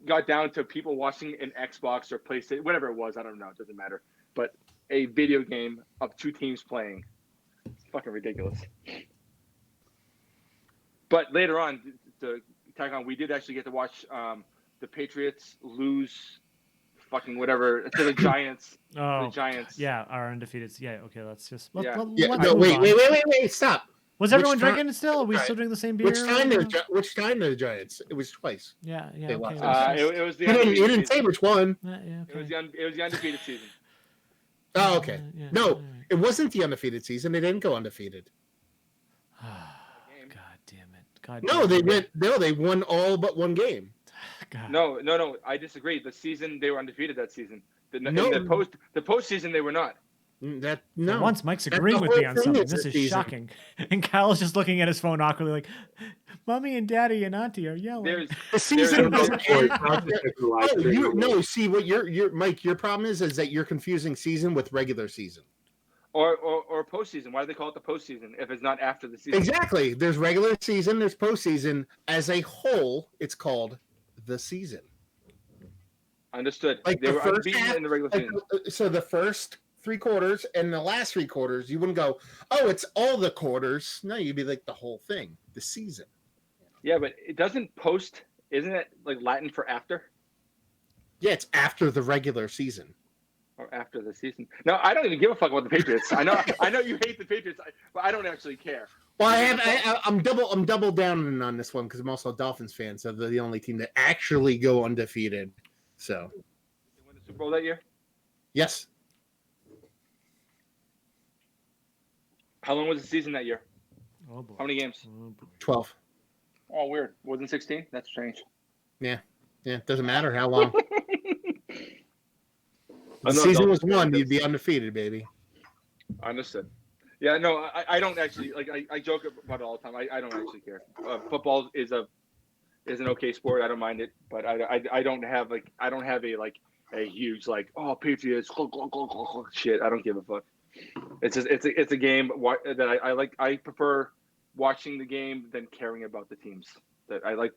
got down to people watching an Xbox or PlayStation, whatever it was. I don't know. It doesn't matter. But a video game of two teams playing. It's fucking ridiculous. But later on, to tag on, we did actually get to watch the Patriots lose fucking whatever to the Giants.
Oh,
the Giants.
Yeah, our undefeated. Yeah, okay, let's just. Wait,
stop.
Was everyone drinking still? Are we still drinking the same beer?
Which time the Giants? It was twice.
Yeah.
Okay, it was the undefeated
you didn't say which one.
Yeah, okay.
It was the undefeated season.
Oh, okay.
Yeah,
no,
right.
It wasn't the undefeated season. They didn't go undefeated.
God damn it.
No, they went. No, they won all but one game.
God.
No. I disagree. The season they were undefeated that season. The postseason they were not.
Once Mike's agreeing with me on something. This is shocking. And Kyle's just looking at his phone awkwardly, like, "Mommy and Daddy and Auntie are yelling."
The season see what your Mike. Your problem is that you're confusing season with regular season.
Or postseason. Why do they call it the postseason if it's not after the season?
Exactly. There's regular season. There's postseason. As a whole, it's called the season.
Understood.
Like
they were
first
unbeaten
half,
in the regular season.
So the first 3 quarters and the last 3 quarters, you wouldn't go, "Oh, it's all the quarters." No, you'd be like the whole thing, the season.
Yeah, but it doesn't post. Isn't it like Latin for after?
Yeah, it's after the regular season.
Or after the season. No, I don't even give a fuck about the Patriots. I know you hate the Patriots, but I don't actually care.
Well, I'm double down on this one because I'm also a Dolphins fan, so they're the only team that actually go undefeated. So,
they win the Super Bowl that year?
Yes.
How long was the season that year?
Oh boy.
How many games?
12.
Oh, weird. Wasn't 16? That's strange.
Yeah. It doesn't matter how long. The season was won, you'd be undefeated, baby.
Understood. Yeah, no, I don't actually like. I joke about it all the time. I don't actually care. Football is an okay sport. I don't mind it, but I don't have a huge Patriots shit. I don't give a fuck. It's a game that I like. I prefer watching the game than caring about the teams. That I like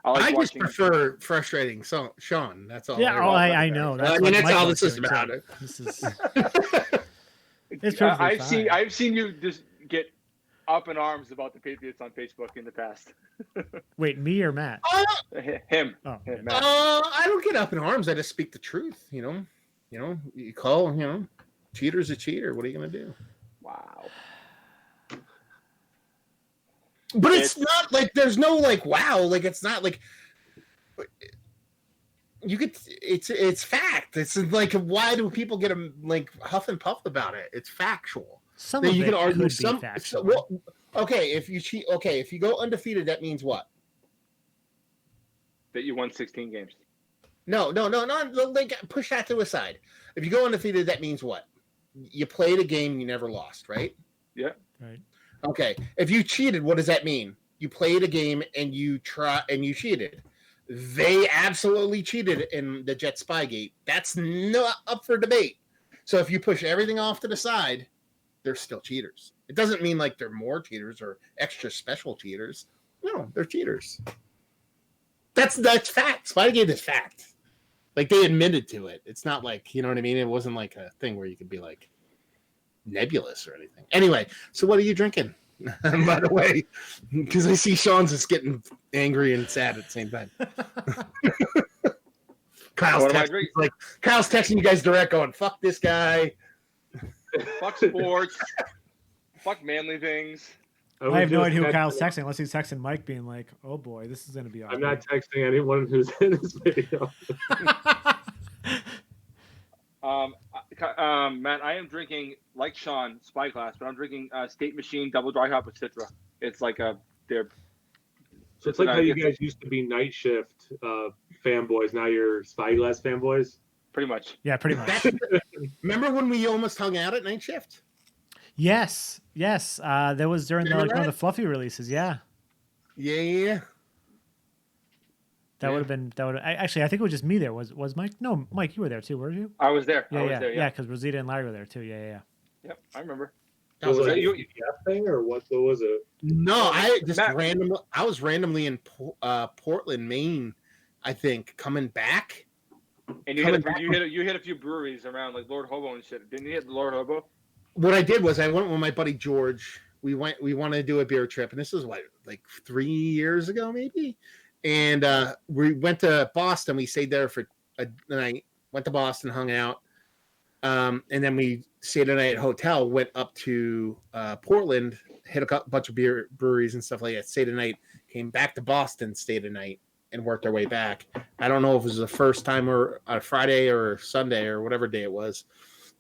I
just prefer frustrating Sean. That's all.
Yeah, I know.
That's all this is about.
This is. It's
I've seen you just get up in arms about the Patriots on Facebook in the past.
Wait, me or Matt?
Him.
Oh,
Him,
Matt.
I don't get up in arms. I just speak the truth. You call. Cheater's a cheater. What are you gonna do?
Wow.
But it's not like there's no like wow, like it's not like you could. It's fact. It's like why do people get like huff and puffed about it? It's factual.
Some of
you
it
can argue
could
some.
be factual.
Well, okay, if you cheat, okay, if you go undefeated, that means what?
That you won 16 games.
No. Like push that to a side. If you go undefeated, that means what? You played a game, you never lost, right?
Yeah.
Right.
Okay. If you cheated, what does that mean? You played a game and you cheated. They absolutely cheated in the Jet Spygate. That's not up for debate. So if you push everything off to the side, they're still cheaters. It doesn't mean like they're more cheaters or extra special cheaters. No, they're cheaters. That's fact. Spygate is fact. Like they admitted to it. It's not like, you know what I mean? It wasn't like a thing where you could be like nebulous or anything. Anyway, so what are you drinking? By the way, because I see Sean's just getting angry and sad at the same time. Kyle's texting you guys direct going, fuck this guy.
Fuck sports. Fuck manly things.
I have no idea who Kyle's texting unless he's texting Mike being like, oh boy, this is going to be awkward.
I'm not texting anyone who's in this video.
Matt, I am drinking, like Sean, Spyglass, but I'm drinking State Machine Double Dry Hop with Citra. It's like they're...
So it's like how you guys used to be night shift fanboys. Now you're Spyglass fanboys?
Pretty much.
Yeah, pretty much.
Remember when we almost hung out at night shift?
Yes. That was during one of the Fluffy releases. Yeah.
Yeah.
That would have been. Actually, I think it was just me there. Was Mike? No, Mike, you were there too, weren't you?
I was there.
Yeah, because Rosita and Larry were there too. Yeah.
Yep, I remember.
Was it a ETF thing or what was it?
No, I was randomly in Portland, Maine. I think coming back.
And you hit a few breweries around like Lord Hobo and shit. Didn't you hit Lord Hobo?
What I did was I went with my buddy George. We wanted to do a beer trip, and this was like 3 years ago maybe. And we went to Boston. We stayed there for a night. Went to Boston, hung out, and then we stayed a night at a hotel. Went up to Portland, hit a bunch of beer breweries and stuff like that. Stayed a night. Came back to Boston, stayed a night, and worked our way back. I don't know if it was the first time or a Friday or Sunday or whatever day it was,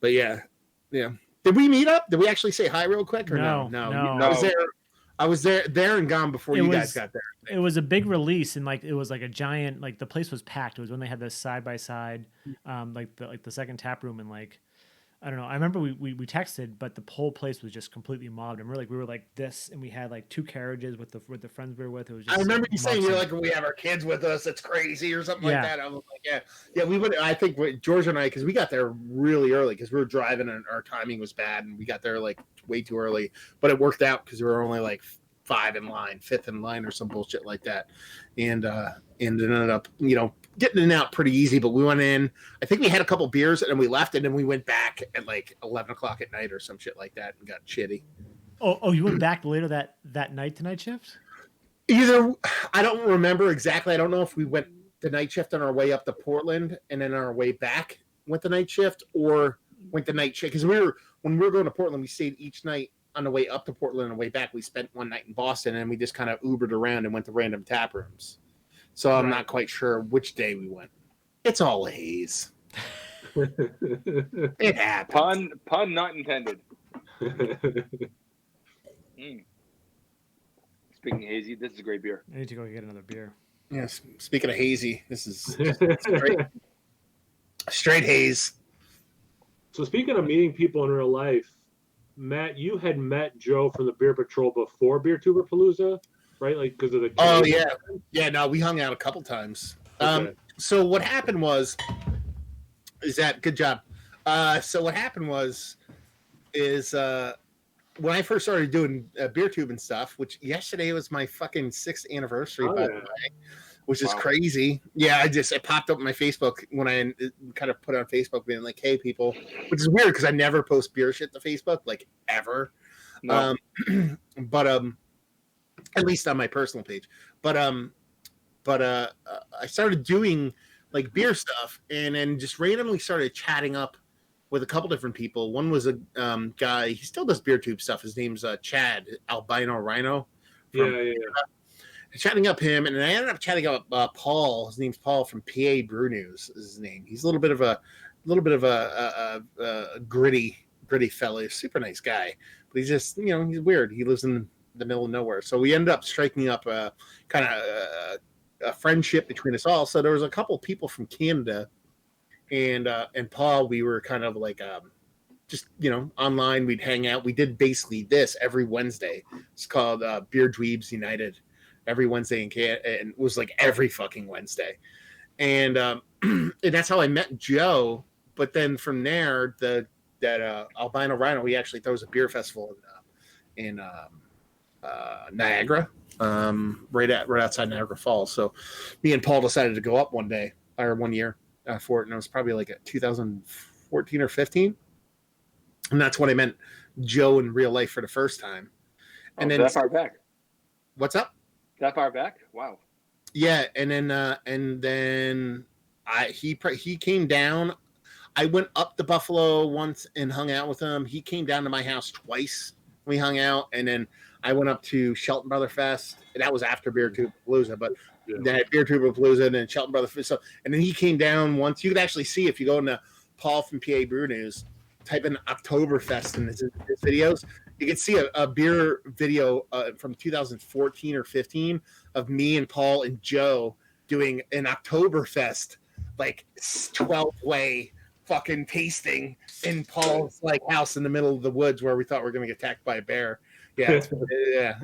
but yeah. Did we meet up? Did we actually say hi real quick or no? I was there and gone before you guys got there.
It was a big release, and like it was like a giant, like the place was packed. It was when they had this side by side, like the second tap room, and like I don't know. I remember we texted, but the whole place was just completely mobbed, and we were like this, and we had like 2 carriages with the friends we were with. It was just.
I remember you saying you're like, we have our kids with us. It's crazy or something like that. I was like, yeah. We would. I think George and I, because we got there really early because we were driving and our timing was bad, and we got there like way too early, but it worked out because we were only like 5 in line, 5th in line, or some bullshit like that, and ended up getting in and out pretty easy. But we went in. I think we had a couple beers and then we left, and then we went back at like 11 o'clock at night or some shit like that, and got shitty.
Oh, you went back later that night to night shift?
Either I don't remember exactly. I don't know if we went the night shift on our way up to Portland and then on our way back went the night shift, or went the night shift because when we were going to Portland, we stayed each night. On the way up to Portland and the way back, we spent one night in Boston, and we just kind of Ubered around and went to random tap rooms. So I'm not quite sure which day we went. It's all a haze. It happens.
Pun not intended. Speaking of hazy, this is a great beer.
I need to go get another beer.
Yes. Speaking of hazy, this is straight haze.
So speaking of meeting people in real life, Matt, you had met Joe from the Beer Patrol before Beer Tuber Palooza, right? Like because of the.
Oh yeah. No, we hung out a couple times.
Okay.
So what happened was, good job. So what happened is when I first started doing beer tube and stuff, which yesterday was my fucking 6th anniversary, by the way. Which is crazy. Yeah, it popped up on my Facebook when I kind of put it on Facebook being like, hey, people, which is weird because I never post beer shit to Facebook, like ever. No. But at least on my personal page. But I started doing like beer stuff and then just randomly started chatting up with a couple different people. One was a guy, he still does beer tube stuff. His name's Chad Albino Rhino Chatting up him, and I ended up chatting up Paul. His name's Paul from PA Brew News. Is his name? He's a little bit of a gritty fellow. Super nice guy, but he's just he's weird. He lives in the middle of nowhere. So we ended up striking up a kind of a friendship between us all. So there was a couple people from Canada, and Paul. We were kind of like just online. We'd hang out. We did basically this every Wednesday. It's called Beer Dweebs United. Every Wednesday in Canada, and it was like every fucking Wednesday, and and that's how I met Joe. But then from there, that Albino Rhino, he actually throws a beer festival in Niagara, right outside Niagara Falls. So me and Paul decided to go up one year for it, and it was probably like 2014 or 15, and that's when I met Joe in real life for the first time. And then
that far back.
What's up?
That far back? Wow.
Yeah, and then he came down. I went up to Buffalo once and hung out with him. He came down to my house twice. We hung out, and then I went up to Shelton Brother Fest. That was after Beer Tube Palooza, but then at Beer Tube Palooza and then Shelton Brother Fest. So, and then he came down once. You could actually see if you go into Paul from PA Brew News, type in Oktoberfest in his videos. You can see a beer video from 2014 or 15 of me and Paul and Joe doing an Oktoberfest, like 12-way fucking tasting in Paul's like house in the middle of the woods where we thought we were going to get attacked by a bear. Yeah,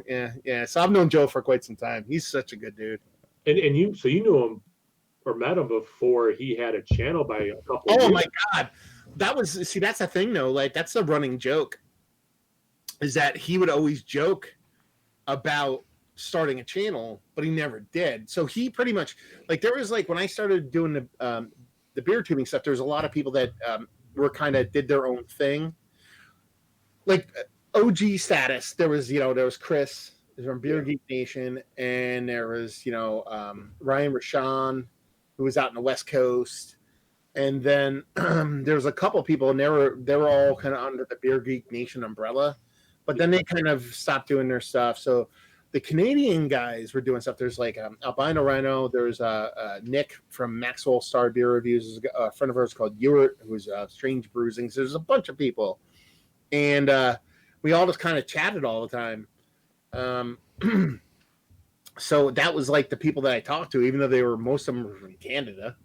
yeah. So I've known Joe for quite some time. He's such a good dude.
And you knew him or met him before he had a channel by a couple.
Oh years. My God, that's the thing though. Like that's the running joke. Is that he would always joke about starting a channel, but he never did. So he pretty much like there was like when I started doing the beer tubing stuff, there was a lot of people that were kind of did their own thing. Like OG status, there was Chris from Beer Geek Nation, and there was Ryan Rashawn, who was out in the West Coast, and then there was a couple people, and they were all kind of under the Beer Geek Nation umbrella. But then they kind of stopped doing their stuff. So the Canadian guys were doing stuff. There's like Albino Rhino. There's Nick from Maxwell Star Beer Reviews. There's a friend of ours called Ewart, who's Strange Bruisings. There's a bunch of people. And we all just kind of chatted all the time. So that was like the people that I talked to, even though most of them were from Canada.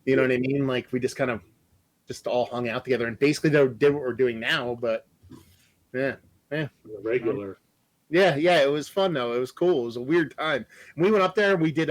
You know what I mean? Like we just kind of just all hung out together. And basically they did what we're doing now. But yeah.
Regular.
Yeah, it was fun though. It was cool. It was a weird time. And we went up there and we did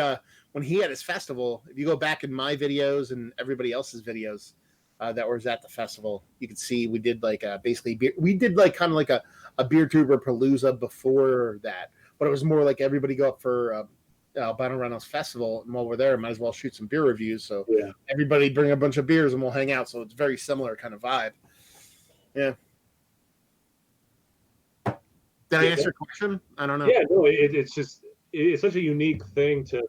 when he had his festival. If you go back in my videos and everybody else's videos that was at the festival, you could see we did like basically we did like kind of like a beer tuber palooza before that, but it was more like everybody go up for Albino Rhino's festival, and while we're there, might as well shoot some beer reviews. So everybody bring a bunch of beers and we'll hang out. So it's very similar kind of vibe. Yeah. Did I answer your question? I don't know.
Yeah, no, it's such a unique thing to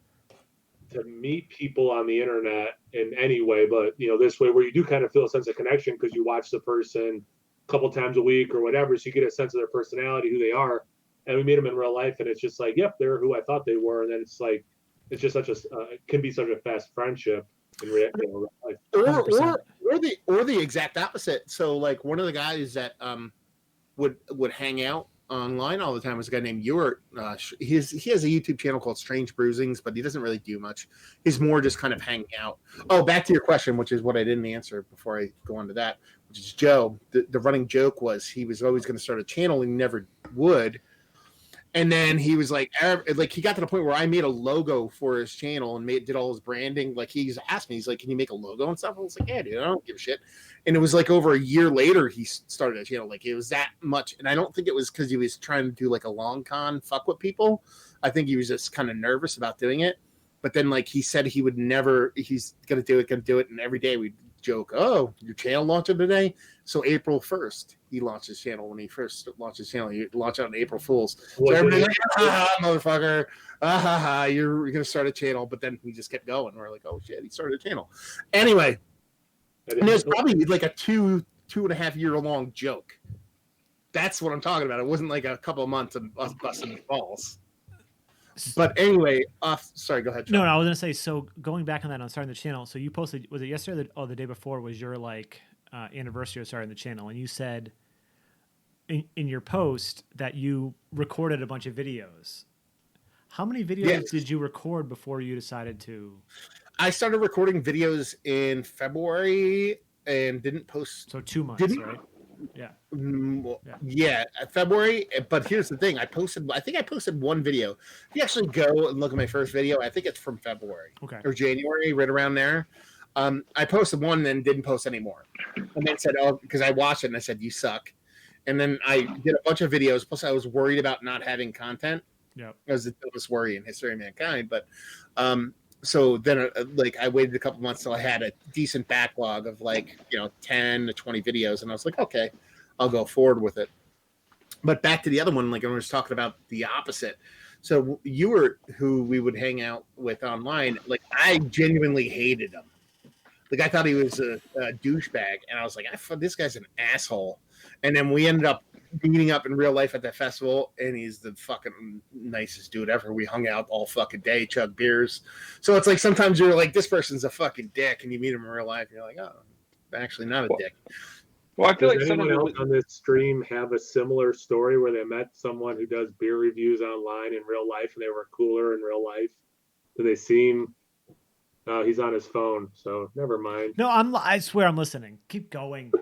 meet people on the internet in any way, but this way where you do kind of feel a sense of connection because you watch the person a couple times a week or whatever, so you get a sense of their personality, who they are, and we meet them in real life, and it's just like, yep, they're who I thought they were, and then it's like it's just such a it can be such a fast friendship in real life.
Or the exact opposite. So like one of the guys that would hang out online all the time was a guy named Ewart. He has a YouTube channel called Strange Bruisings, but he doesn't really do much. He's more just kind of hanging out. Oh, back to your question, which is what I didn't answer before I go on to that, which is Joe. The running joke was he was always going to start a channel and he never would. And then he was like he got to the point where I made a logo for his channel and did all his branding. Like he's asked me, he's like, "Can you make a logo and stuff?" I was like, "Yeah, dude, I don't give a shit." And it was like over a year later he started a channel. Like it was that much, and I don't think it was because he was trying to do like a long con fuck with people. I think he was just kind of nervous about doing it. But then like he said he would never. He's gonna do it, and every day we'd joke, "Oh, your channel launching today?" So April 1st, he launched his channel. When he first launched his channel, he launched out on April Fools. So everybody's like, motherfucker, you're going to start a channel. But then we just kept going. We're like, oh, shit, he started a channel. Anyway, and it was probably like a 2.5 year long joke. That's what I'm talking about. It wasn't like a couple of months of us busting balls. But anyway, sorry, go ahead, Sean.
No, I was gonna say. So going back on that, on starting the channel. So you posted, was it yesterday? Or the day before was your anniversary of starting the channel, and you said in your post that you recorded a bunch of videos. How many videos did you record before you decided to?
I started recording videos in February and didn't post.
So 2 months, right?
Yeah, February. But here's the thing: I think I posted one video. If you actually go and look at my first video, I think it's from February or January, right around there. I posted one, then didn't post anymore, and then said, "Oh," because I watched it and I said, "You suck." And then I did a bunch of videos. Plus, I was worried about not having content.
Yeah,
it was the biggest worry in history of mankind. But so then, I waited a couple months till I had a decent backlog of 10 to 20 videos, and I was like, okay, I'll go forward with it. But back to the other one, I was talking about the opposite. So you were who we would hang out with online. I genuinely hated him. I thought he was a douchebag, and I was like, this guy's an asshole. And then we ended up meeting up in real life at that festival, and he's the fucking nicest dude ever. We hung out all fucking day, chugged beers. So it's sometimes you're like, this person's a fucking dick, and you meet him in real life, and you're like, oh, actually not a dick.
Well, I feel
does anyone else on this stream have a similar story where they met someone who does beer reviews online in real life, and they were cooler in real life? Do they seem... he's on his phone, so never mind.
No, I swear I'm listening. Keep going.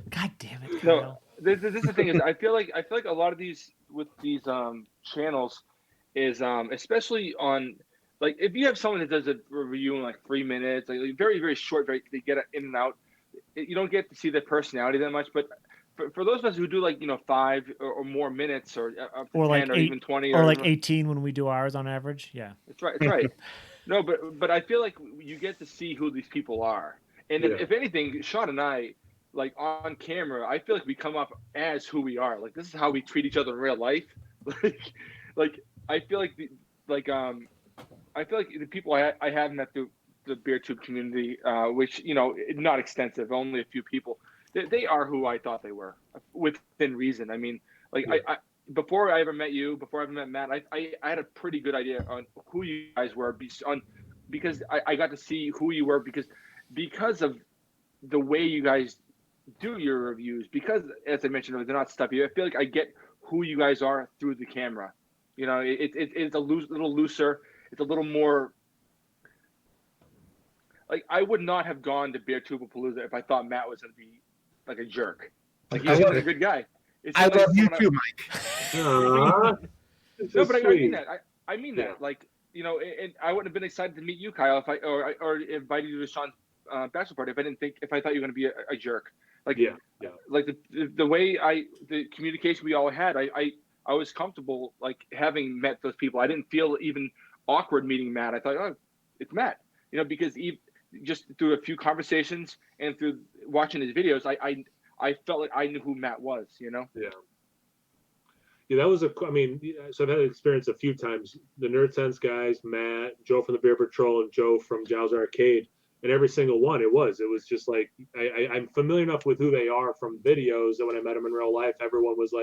God damn it, Kyle.
No, this is the thing is I feel like a lot of these channels is especially on if you have someone that does a review in 3 minutes, very, very short, they get in and out. You don't get to see their personality that much, but for those of us who do 5 or more minutes or up to 10 or even 20
or 18 when we do ours on average. Yeah,
that's right. No, but I feel like you get to see who these people are, and if anything, Sean and I, on camera, I feel like we come up as who we are. This is how we treat each other in real life. I feel like the people I have met through the BeerTube community, which not extensive, only a few people, they are who I thought they were within reason. I mean, I before I ever met you, before I ever met Matt, I had a pretty good idea on who you guys were because I got to see who you were because of the way you guys do your reviews. Because, as I mentioned, they're not stuffy. I feel like I get who you guys are through the camera. It's a little looser. It's a little more. I would not have gone to BeerTube-a-Palooza if I thought Matt was going to be a jerk. He's a good guy.
I love you too, Mike.
No, but I mean that. I mean that. And I wouldn't have been excited to meet you, Kyle, if I or invited you to Sean's bachelor party if I thought you were going to be a jerk. The way the communication we all had, I was comfortable having met those people. I didn't feel even awkward meeting Matt. I thought, oh, it's Matt. Because just through a few conversations and through watching his videos, I felt like I knew who Matt was, Yeah,
that was so I've had experience a few times. The Nerdsense guys, Matt, Joe from the Beer Patrol, and Joe from Jow's Arcade, and every single one, it was just I'm familiar enough with who they are from videos that when I met them in real life, everyone was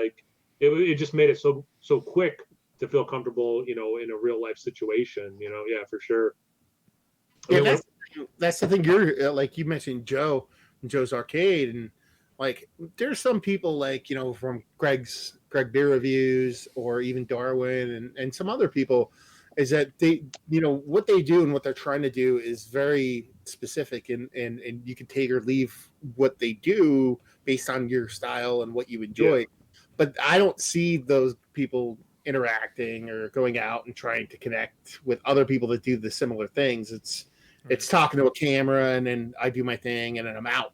it just made it so quick to feel comfortable, in a real life situation, yeah, for sure.
Yeah, that's the thing. You're you mentioned Joe's Arcade, and there's some people from Greg Beer Reviews or even Darwin and some other people, is that they what they do and what they're trying to do is very specific, and you can take or leave what they do based on your style and what you enjoy. Yeah. But I don't see those people interacting or going out and trying to connect with other people that do the similar things. It's talking to a camera, and then I do my thing, and then I'm out.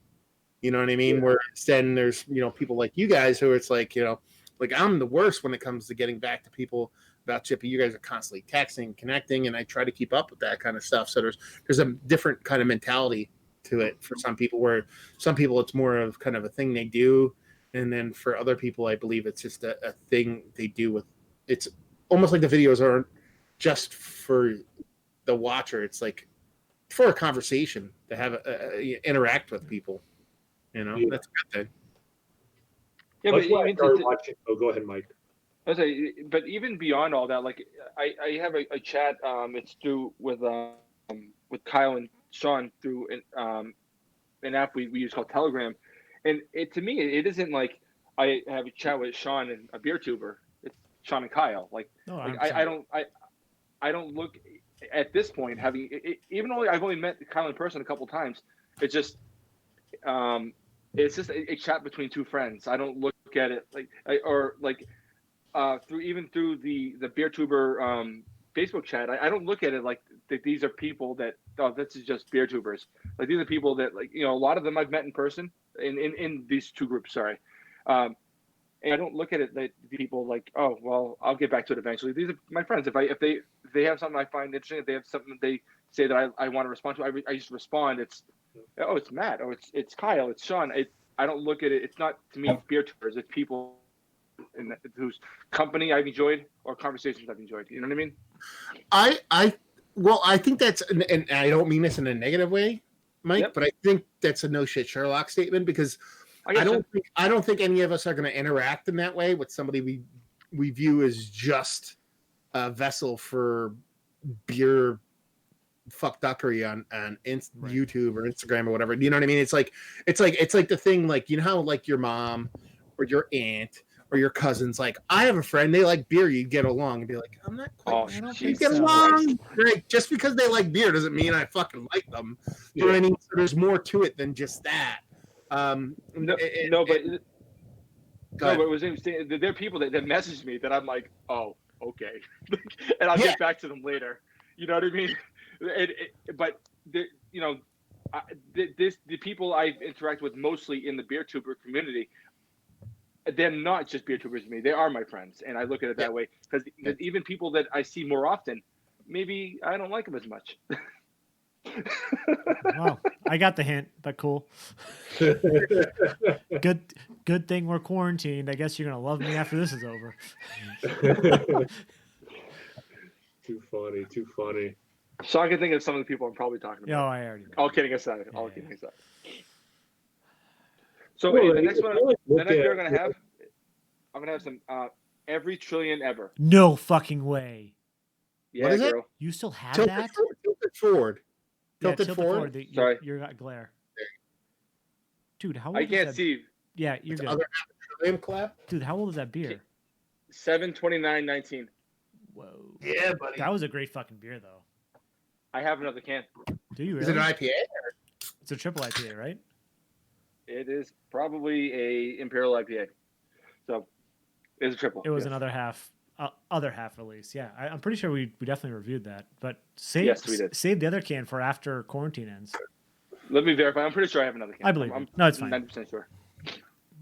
You know what I mean? Yeah. Where then there's people like you guys who it's I'm the worst when it comes to getting back to people about Chippy. You guys are constantly texting, connecting, and I try to keep up with that kind of stuff. So there's a different kind of mentality to it for some people, where some people it's more of kind of a thing they do, and then for other people, I believe it's just a thing they do with. It's almost like the videos aren't just for the watcher. It's for a conversation to have interact with people. That's a good thing.
Yeah,
but watching. Oh, go ahead, Mike.
I say, but even beyond all that, like I have a chat. It's through with Kyle and Sean through an app we use called Telegram, and it to me it isn't like I have a chat with Sean and a beer tuber. It's Sean and Kyle. I don't look at this point having even though I've only met Kyle in person a couple times. It's just it's just a chat between two friends. I don't look at it through the beer tuber Facebook chat. I don't look at it like that. These are people that this is just beer tubers. Like these are people that a lot of them I've met in person in these two groups. Sorry. And I don't look at it that people like, oh, well, I'll get back to it eventually. These are my friends. If they have something I find interesting, if they have something they say that I want to respond to, I just respond. It's Matt. Oh, it's Kyle. It's Sean. I don't look at it. It's not to me beer tubers. It's people whose company I've enjoyed or conversations I've enjoyed. You know what I mean?
I think that's, and I don't mean this in a negative way, Mike, but I think that's a no shit Sherlock statement because I don't think any of us are going to interact in that way with somebody we view as just a vessel for beer fuckduckery on YouTube or Instagram or whatever. You know what I mean? It's like the thing, like, you know how like your mom or your aunt or your cousins, like, I have a friend, they like beer, you get along and be like, I'm not quite, I don't think get along. Right? Just because they like beer doesn't mean I fucking like them. You know what I mean? So there's more to it than just that.
But it was interesting. There are people that message me that I'm like, oh, okay, and I'll get back to them later. You know what I mean? But the people I interact with mostly in the beer tuber community, they're not just beer tubers to me. They are my friends, and I look at it that way because even people that I see more often, maybe I don't like them as much.
Well, I got the hint, but cool. Good thing we're quarantined. I guess you're gonna love me after this is over.
Too funny.
So I can think of some of the people I'm probably talking about.
No, I already know.
All kidding aside. So the next one, the next year I'm gonna have some every trillion ever.
No fucking way.
Yeah,
what is
girl.
it?
You still have
Tilted
that?
forward.
Yeah,
Tilted forward.
Sorry, you got glare. Dude, how old
I
is
can't
that?
see.
Yeah, you're good.
Other trillion clap.
Dude, how old is that beer?
7/29/19.
Whoa.
Yeah, buddy.
That was a great fucking beer, though.
I have another can.
Do you really?
Is it an IPA?
It's a triple IPA, right?
It is probably a Imperial IPA. So it's a triple.
It was another half. Other half release. Yeah, I'm pretty sure we definitely reviewed that. But save the other can for after quarantine ends.
Let me verify. I'm pretty sure I have another can.
I believe. No, it's fine.
90% sure.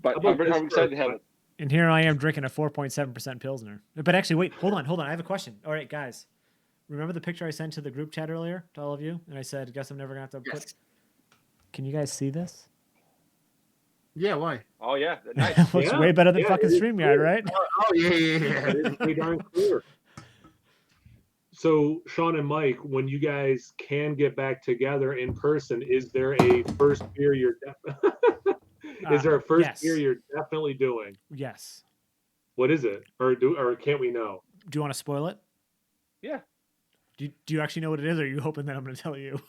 But I'm excited to have it.
And here I am drinking a 4.7% Pilsner. But actually, wait, hold on. I have a question. All right, guys. Remember the picture I sent to the group chat earlier to all of you? And I said, guess I'm never going to have to put... Can you guys see this?
Yeah, why?
Oh, yeah. Nice.
Looks way better than fucking StreamYard, right?
Oh, yeah.
It's pretty darn clear. So, Sean and Mike, when you guys can get back together in person, is there a first beer you're definitely doing?
Yes.
What is it? Or can't we know?
Do you want to spoil it?
Yeah.
Do you actually know what it is, or are you hoping that I'm going to tell you?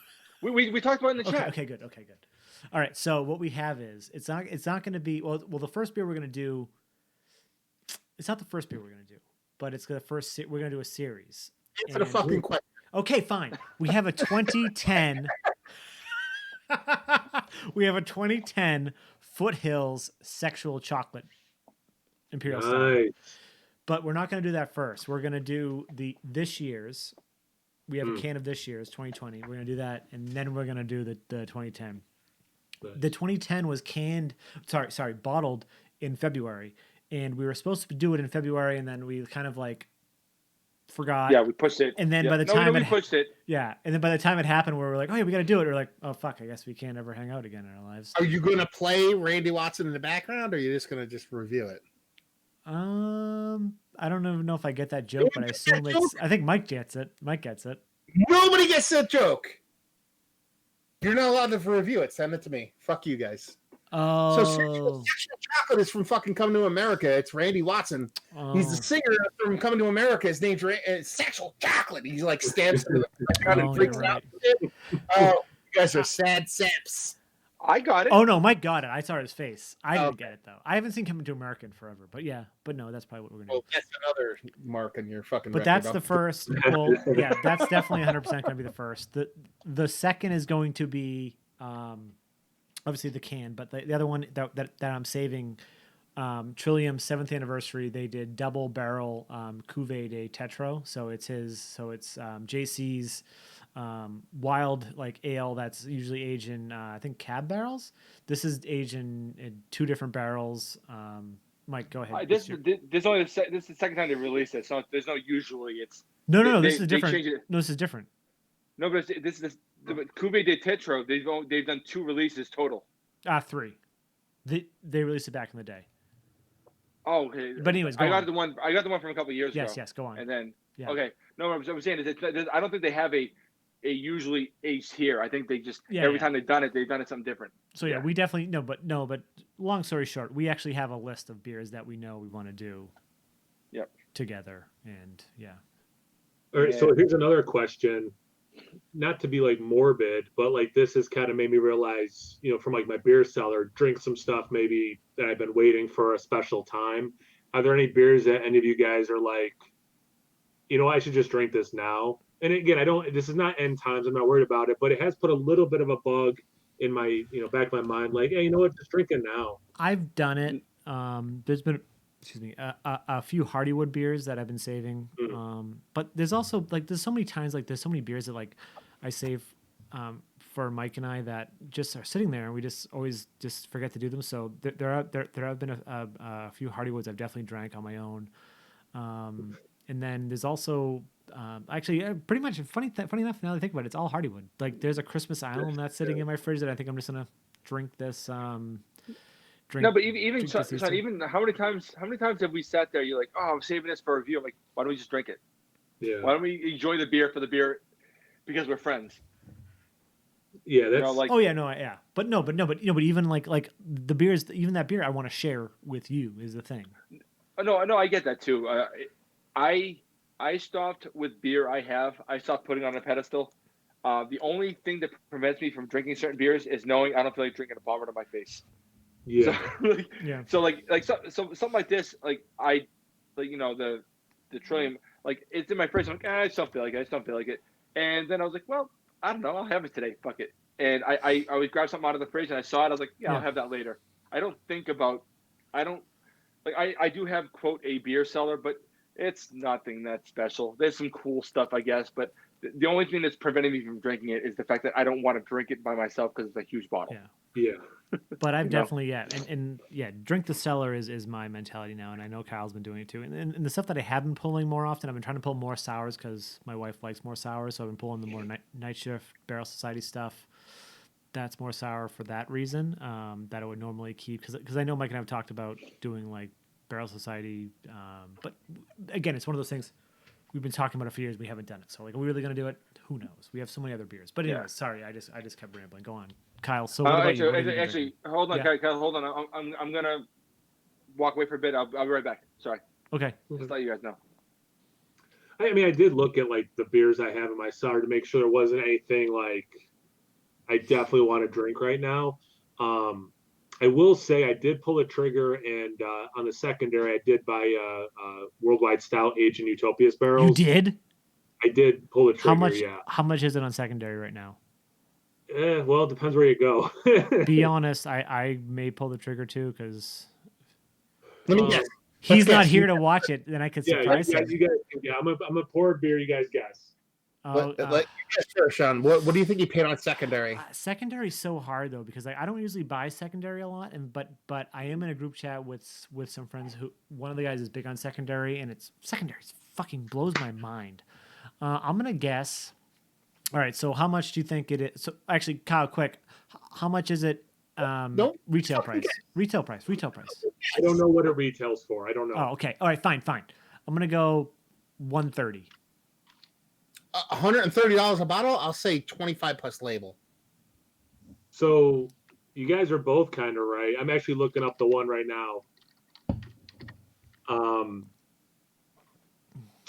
We talked about it in the chat.
Okay, good. All right, so what we have is it's not going to be well. The first beer we're going to do. It's not the first beer we're going to do, but it's the first. We're going to do a series.
Answer the fucking question.
Okay, fine. We have a 2010. We have a 2010 Foothills Sexual Chocolate Imperial Stout. But we're not going to do that first. We're going to do this year's. We have a can of this year's 2020. We're going to do that, and then we're going to do the 2010. Nice. The 2010 was bottled in February, and we were supposed to do it in February, and then we kind of like forgot.
Yeah, we pushed it.
And then by the time
we pushed it.
Yeah, and then by the time it happened, we were like, oh yeah, we got to do it. We're like, oh fuck, I guess we can't ever hang out again in our lives.
Are you going to play Randy Watson in the background, or are you just going to just review it?
I don't even know if I get that joke, but I assume it's. I think Mike gets it.
Nobody gets that joke. You're not allowed to review it. Send it to me. Fuck you guys.
Oh.
Sexual Chocolate is from fucking Coming to America. It's Randy Watson.
Oh.
He's the singer from Coming to America. His name's Sexual Chocolate. He like stamps to the background and freaks out. Oh, you guys are sad saps.
I got it.
Oh no, Mike got it. I saw his face. I didn't get it though. I haven't seen Coming to America in forever, but yeah, but no, that's probably what we're gonna do.
That's another mark on your fucking.
But that's the first. Well, yeah, that's definitely 100% gonna be the first. The second is going to be obviously the can, but the other one that I'm saving, Trillium's 7th anniversary. They did double barrel Cuvée de Tetro, so it's JC's. Wild like ale that's usually aged in I think cab barrels. This is aged in 2 different barrels. Mike, go ahead.
This is the second time they released it, so there's no usually. It's
no. This is different. No, this is different.
No, but this is the Cuvée de Tetro. They've done 2 releases total.
3. They released it back in the day.
Oh, okay.
But anyways,
I got the one from a couple of years ago.
Yes, go on.
And then
okay.
No, what I'm saying is I don't think they have a usually aged here. I think they just every time they've done it something different.
So we definitely but long story short, we actually have a list of beers that we know we want to do together, and
all right, so here's another question, not to be like morbid, but like this has kind of made me realize, from like my beer cellar, drink some stuff maybe that I've been waiting for a special time. Are there any beers that any of you guys are like, I should just drink this now? And again, this is not end times. I'm not worried about it, but it has put a little bit of a bug in my, back of my mind. Like, hey, you know what? Just drink it now.
I've done it. There's been, a few Hardywood beers that I've been saving. But there's also there's so many times, there's so many beers that I save, for Mike and I that just are sitting there and we just always just forget to do them. So there have been a few Hardywoods I've definitely drank on my own. And then there's also, actually, pretty much funny enough, now that I think about it, it's all Hardywood. Like there's a Christmas Island that's sitting in my fridge that I think I'm just gonna drink this.
No, but even how many times have we sat there? You're like, oh, I'm saving this for a review. I'm like, why don't we just drink it?
Yeah.
Why don't we enjoy the beer for the beer because we're friends?
Yeah, that's
But even like the beers, even that beer I want to share with you is the thing.
No, I get that too. I stopped with beer. I stopped putting on a pedestal. The only thing that prevents me from drinking certain beers is knowing I don't feel like drinking a bomber to my face.
Yeah.
So something like this, the Trillium, it's in my fridge. I'm like, I just don't feel like it. And then I was like, well, I don't know. I'll have it today. Fuck it. And I would grab something out of the fridge and I saw it. I was like, I'll have that later. I do have, quote, a beer cellar, but it's nothing that special. There's some cool stuff, I guess, but the only thing that's preventing me from drinking it is the fact that I don't want to drink it by myself because it's a huge bottle.
Yeah.
But I've definitely, drink the cellar is my mentality now, and I know Kyle's been doing it too. And the stuff that I have been pulling more often, I've been trying to pull more sours because my wife likes more sours, so I've been pulling the more night shift Barrel Society stuff. That's more sour for that reason, that I would normally keep because I know Mike and I have talked about doing like Barrel Society, but again, it's one of those things we've been talking about it for years. We haven't done it, so are we really going to do it? Who knows? We have so many other beers. But anyway, sorry, I just kept rambling. Go on, Kyle. So what about you?
Actually, hold on, Kyle. Hold on. I'm gonna walk away for a bit. I'll be right back. Sorry.
Okay.
Just let you guys know.
I mean, I did look at like the beers I have in my cellar to make sure there wasn't anything like I definitely want to drink right now. I will say I did pull a trigger, and on the secondary, I did buy a Worldwide Stout aged in Utopias barrels.
You did?
I did pull a trigger.
How much is it on secondary right now?
Well, it depends where you go.
Be honest, I may pull the trigger too because
let me guess.
He's not here to watch it. Then I could surprise him.
You guys, I'm a pour beer. You guys guess.
Let you guess first, Sean. What do you think you paid on secondary?
Secondary is so hard though because I don't usually buy secondary a lot, but I am in a group chat with some friends who one of the guys is big on secondary, and secondary fucking blows my mind. I'm gonna guess. All right, so how much do you think it is? So actually, Kyle, quick, how much is it? Retail price. Retail price.
I don't know what it retails for. I don't know.
Oh, okay. All right, fine. I'm gonna go $130.
$130 a bottle. I'll say 25 plus label.
So you guys are both kind of right. I'm actually looking up the one right now.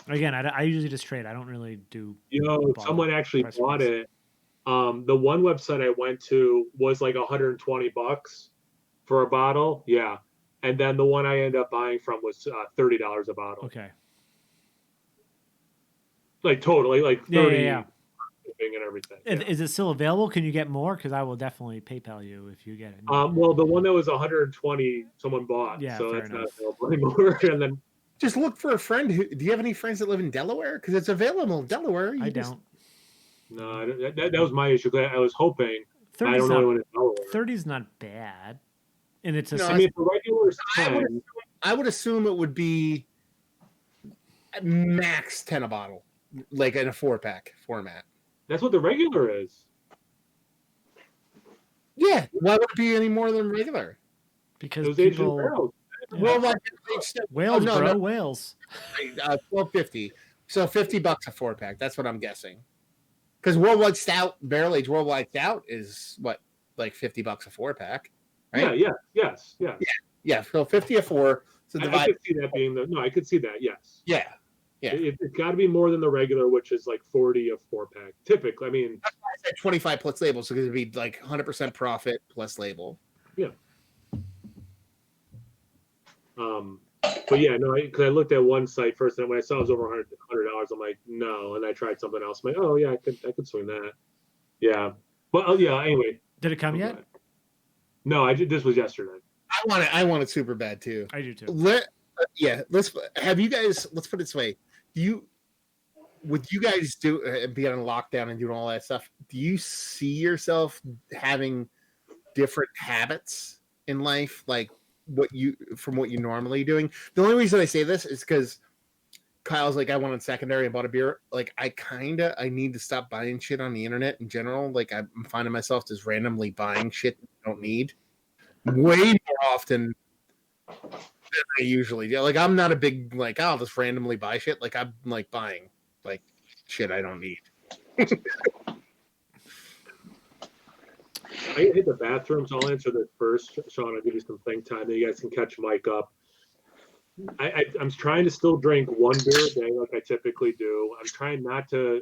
Again, I usually just trade. I don't really do.
Someone actually bought it. The one website I went to was like $120 for a bottle. Yeah. And then the one I ended up buying from was $30 a bottle.
Okay.
Like totally, like 30
yeah.
Shipping and everything.
Is it still available? Can you get more? Because I will definitely PayPal you if you get it.
Well, the one that was 120, someone bought.
Yeah,
so
fair
it's
enough.
not available anymore. And then
just look for a friend. Do you have any friends that live in Delaware? Because it's available in Delaware.
I don't.
No, that was my issue. I was hoping. I don't know anyone in Delaware.
30's not bad. And it's a.
I mean, the regular is 10.
I would assume it would be max 10 a bottle, like in a 4-pack format.
That's what the regular is.
Yeah. Why would it be any more than regular?
Because
those
people.
barrels.
Yeah. Whales, bro, whales.
$12.50. So $50 a 4-pack. That's what I'm guessing. Because Worldwide Stout, barrel aged Worldwide Stout is what, like $50 a 4-pack, right?
Yes.
Yeah. So 50 a 4. So
I could see that being I could see that. Yes.
Yeah.
It's got to be more than the regular, which is like 40 a 4-pack. Typically, I mean,
that's why I said 25 plus label, so it'd be like 100% profit plus label.
Yeah. But yeah, no, because I looked at one site first, and when I saw it was over $100, I'm like, no. And I tried something else. I'm like, oh yeah, I could swing that. Yeah. Well, yeah. Anyway.
Did it come yet?
No, this was yesterday.
I want it super bad too.
I do too.
Let's have you guys. Let's put it this way: would you guys do be on lockdown and doing all that stuff? Do you see yourself having different habits in life, like what you normally doing? The only reason I say this is because Kyle's like, I went on secondary and bought a beer. Like, I need to stop buying shit on the internet in general. Like, I'm finding myself just randomly buying shit I don't need way more often than I usually do. Like, I'm not a big, like, I'll just randomly buy shit. Like, I'm like buying like shit I don't need.
I hit the bathroom, so I'll answer this first. Sean, I'll give you some think time, then you guys can catch Mike up. I'm trying to still drink one beer a day like I typically do. I'm trying not to,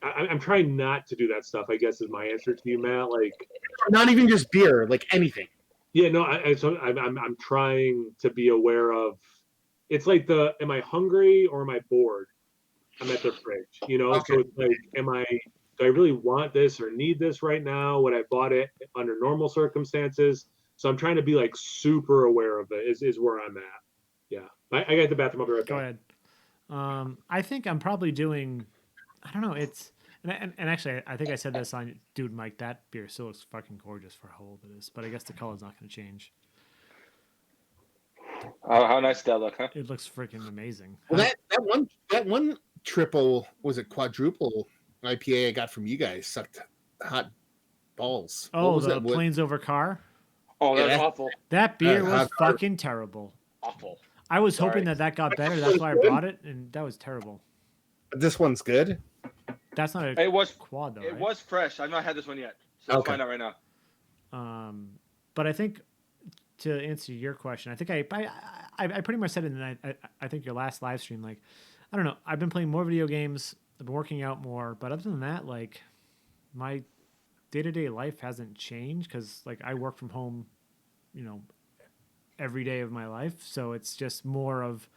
I'm trying not to do that stuff, I guess is my answer to you, Matt. Like,
not even just beer, like anything.
Yeah, no, I'm trying to be aware of. It's like am I hungry or am I bored? I'm at the fridge, Okay. So it's like, do I really want this or need this right now? Would I bought it under normal circumstances? So I'm trying to be like super aware of it. Is where I'm at. Yeah, I got the bathroom. I'll be right back.
Go ahead. I think I'm probably doing. I don't know. It's and actually, I think I said this on Dude Mike. That beer still looks fucking gorgeous for how old it is, but I guess the color's not going to change.
How nice did that look, huh?
It looks freaking amazing.
Well, that one triple, was it quadruple IPA I got from you guys sucked hot balls.
Oh, the Plains Over Car.
Oh, that's awful.
That beer was fucking terrible.
Awful.
I was hoping that got better. That's why I bought it, and that was terrible.
This one's good.
That's not
It was
quad though.
It
right?
was fresh. I've not had this one yet, so let's find out right now.
But I think to answer your question, I think I pretty much said it in I think your last live stream. Like, I don't know. I've been playing more video games. I've been working out more, but other than that, like, my day-to-day life hasn't changed because, like, I work from home, every day of my life. So it's just more of,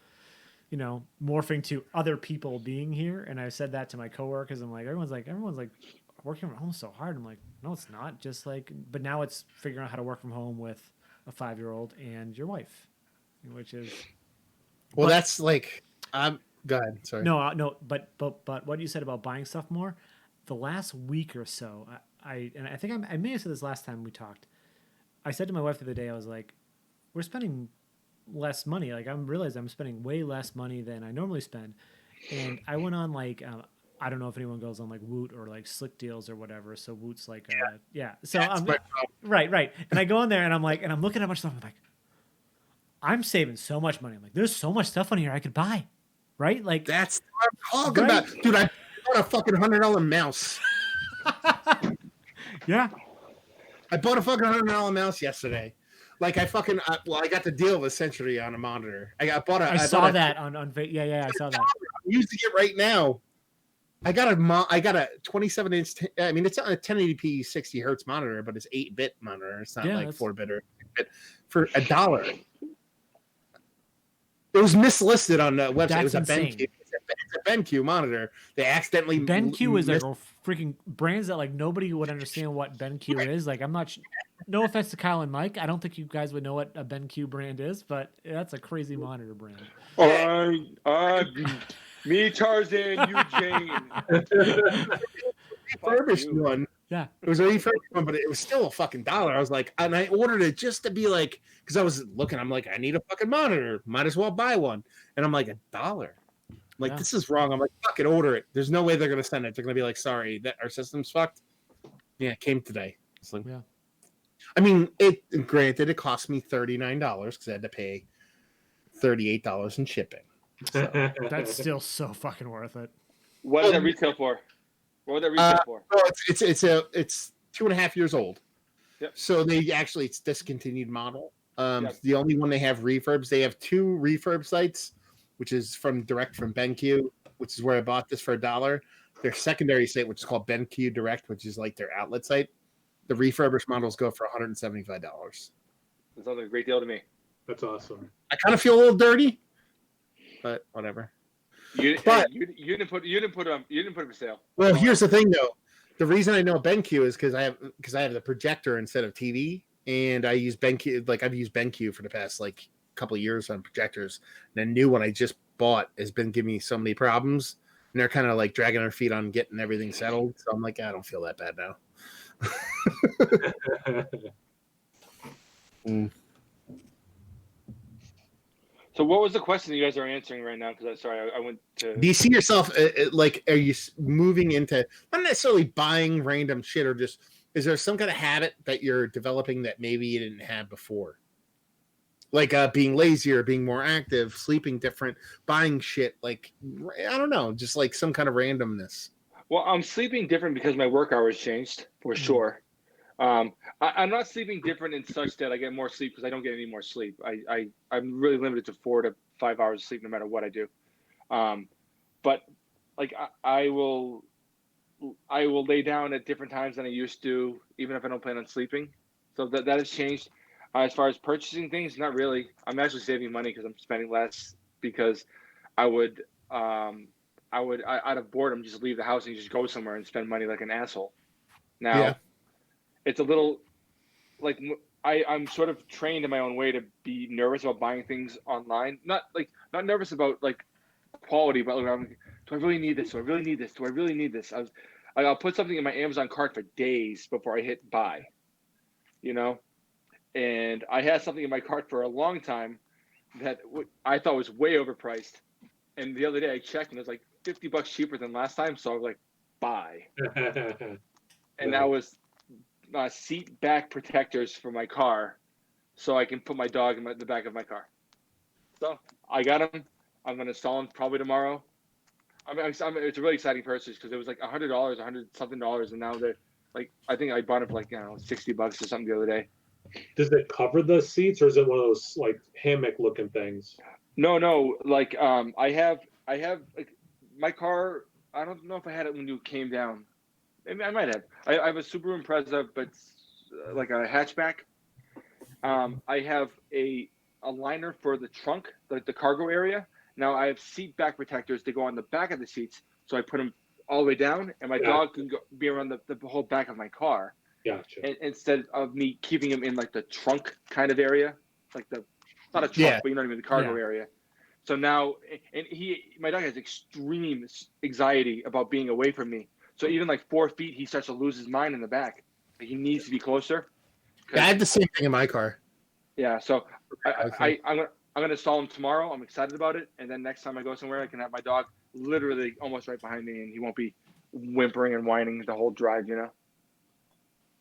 morphing to other people being here. And I said that to my coworkers. I'm like, everyone's like working from home so hard. I'm like, no, it's not. Just like, but now it's figuring out how to work from home with a 5-year-old and your wife, which is.
Well, that's like, go ahead. Sorry.
No, but what you said about buying stuff more, the last week or so, I think I may have said this last time we talked. I said to my wife the other day, I was like, we're spending less money. Like, I'm realizing I'm spending way less money than I normally spend. And I went on like, I don't know if anyone goes on like Woot or like Slick Deals or whatever. So Woot's like, yeah. So right. And I go on there and I'm like, and I'm looking at much stuff. I'm like, I'm saving so much money. I'm like, there's so much stuff on here I could buy. Right? Like,
that's what I'm talking about. Dude, I bought a fucking $100 mouse.
Yeah.
I bought a fucking $100 mouse yesterday. Like I got the deal of a century on a monitor. I
saw that on yeah, I saw that.
I'm using it right now. I got a 27-inch. I mean, it's a 1080p 60 hertz monitor, but it's 8-bit monitor. It's not like 4-bit or 8-bit for $1. It was mislisted on the website.
That's
it was
insane.
BenQ. It's a BenQ monitor. They accidentally
BenQ is like a freaking brands that like nobody would understand what BenQ is. Like I'm not. No offense to Kyle and Mike, I don't think you guys would know what a BenQ brand is, but that's a crazy monitor brand.
Me, Tarzan, you, Jane.
Refurbished one.
Yeah,
it was a refurbished one, but it was still a fucking $1. I was like, and I ordered it just to be like, because I was looking, I'm like, I need a fucking monitor. Might as well buy one. And I'm like, $1. Like, this is wrong. I'm like, fucking order it. There's no way they're gonna send it. They're gonna be like, sorry, that our system's fucked. Yeah, it came today. It's like,
yeah.
I mean, granted, it cost me $39 because I had to pay $38 in shipping. So.
That's still so fucking worth it.
What does that retail for? What would that retail for?
Oh, it's 2.5 years old.
Yep.
So it's discontinued model. The only one they have refurbs. They have 2 refurb sites, which is direct from BenQ, which is where I bought this for $1. Their secondary site, which is called BenQ Direct, which is like their outlet site. The refurbished models go for $175.
That sounds like a great deal to me.
That's awesome.
I kind of feel a little dirty, but whatever.
You didn't put it for sale.
Well, here's the thing though. The reason I know BenQ is because I have the projector instead of TV, and I use BenQ. Like I've used BenQ for the past like couple of years on projectors. And the new one I just bought has been giving me so many problems, and they're kind of like dragging their feet on getting everything settled. So I'm like, I don't feel that bad now.
So what was the question you guys are answering right now? Because I went to.
Do you see yourself are you moving into not necessarily buying random shit, or just is there some kind of habit that you're developing that maybe you didn't have before? Like being lazier, being more active, sleeping different, buying shit. Like I don't know, just like some kind of randomness.
Well, I'm sleeping different because my work hours changed for sure. I'm not sleeping different in such that I get more sleep because I don't get any more sleep. I'm really limited to 4 to 5 hours of sleep no matter what I do. But like I will lay down at different times than I used to, even if I don't plan on sleeping. So that has changed. As far as purchasing things, not really. I'm actually saving money because I'm spending less because I would out of boredom just leave the house and just go somewhere and spend money like an asshole. Now, it's a little like I'm sort of trained in my own way to be nervous about buying things online. Not nervous about like quality, but like, do I really need this? Do I really need this? Do I really need this? I'll put something in my Amazon cart for days before I hit buy. You know, and I had something in my cart for a long time that I thought was way overpriced. And the other day I checked and it was like $50 cheaper than last time. So I was like, buy. And that was seat back protectors for my car so I can put my dog in the back of my car. So I got them. I'm going to install them probably tomorrow. It's a really exciting purchase because it was like $100, $100 something dollars. And now they're like, I think I bought it for like, $60 or something the other day.
Does it cover the seats or is it one of those like hammock looking things?
No. Like, I have like my car. I don't know if I had it when you came down. Maybe I might have. I have a Subaru Impreza, but like a hatchback. I have a liner for the trunk, like the cargo area. Now I have seat back protectors to go on the back of the seats, so I put them all the way down, and my dog can be around the whole back of my car.
Gotcha.
And instead of me keeping him in like the trunk kind of area, like not a trunk, but you know what I mean, the cargo area. So now, and my dog has extreme anxiety about being away from me. So even like 4 feet, he starts to lose his mind in the back. He needs to be closer.
I had the same thing in my car.
Yeah, so I'm gonna install him tomorrow. I'm excited about it, and then next time I go somewhere, I can have my dog literally almost right behind me, and he won't be whimpering and whining the whole drive. You know.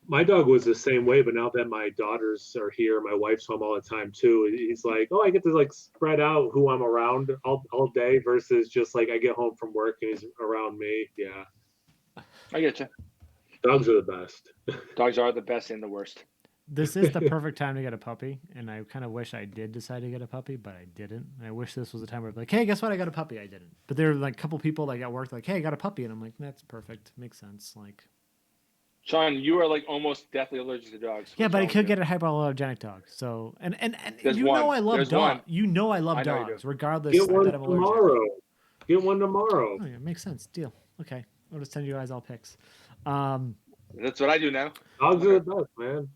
My dog was the same way, but now that my daughters are here, my wife's home all the time too. He's like, I get to like spread out who I'm around all day versus just like I get home from work and he's around me. Yeah.
I get you.
Dogs are the best.
Dogs are the best and the worst.
This is the perfect time to get a puppy, and I kind of wish I did decide to get a puppy, but I didn't. And I wish this was the time where I'd be like, hey, guess what? I got a puppy. I didn't. But there were like a couple people like at work like, hey, I got a puppy, and I'm like, that's perfect. Makes sense. Like,
Sean, you are like almost deathly allergic to dogs.
yeah,
What's
but I
wrong
could
with
get a hypoallergenic dog. So and
There's
you
one.
know I love
There's
dogs.
one.
You know I love
I know you
dogs,
do.
regardless
Get one
that I'm allergic.
tomorrow. Get one tomorrow.
Oh yeah, makes sense. Deal. Okay, I'll just send you guys all pics.
That's what I do now.
Dogs are the best, man.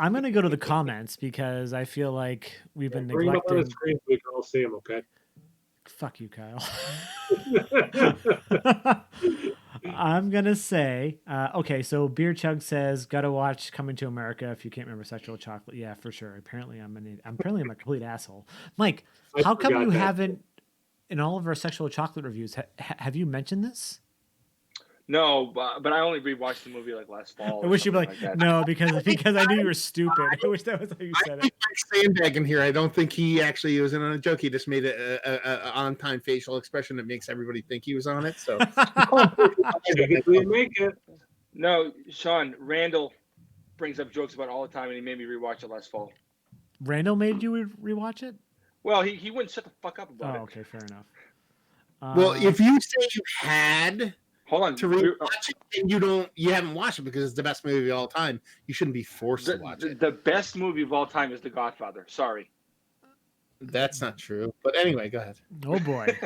I'm gonna go to the comments because I feel like we've been
Bring them up on the
neglecting.
screen so we can all see them, okay?
Fuck you, Kyle. I'm gonna say, okay. So Beer Chug says, "Gotta watch Coming to America if you can't remember Sexual Chocolate." Yeah, for sure. Apparently, I'm a complete asshole. Mike,
I
how come
forgot
you
that.
haven't in all of our Sexual Chocolate reviews? Have you mentioned this?
No, but I only rewatched the movie like last fall.
I wish you'd be like,
that.
no, because I knew you were stupid. I wish that was how you said
I
it.
think Sandbag in here. I don't think he actually was in on a joke. He just made a on-time facial expression that makes everybody think he was on it. So
Take it till you make it.
No, Sean, Randall brings up jokes about it all the time, and he made me rewatch it last fall.
Randall made you rewatch it?
Well, he wouldn't shut the fuck up about it.
Oh, okay, fair enough.
well, if you say you had
Hold on.
to rewatch it and you haven't watched it because it's the best movie of all time, you shouldn't be forced to watch it.
The best movie of all time is The Godfather. Sorry.
That's not true. But anyway, go ahead.
Oh boy,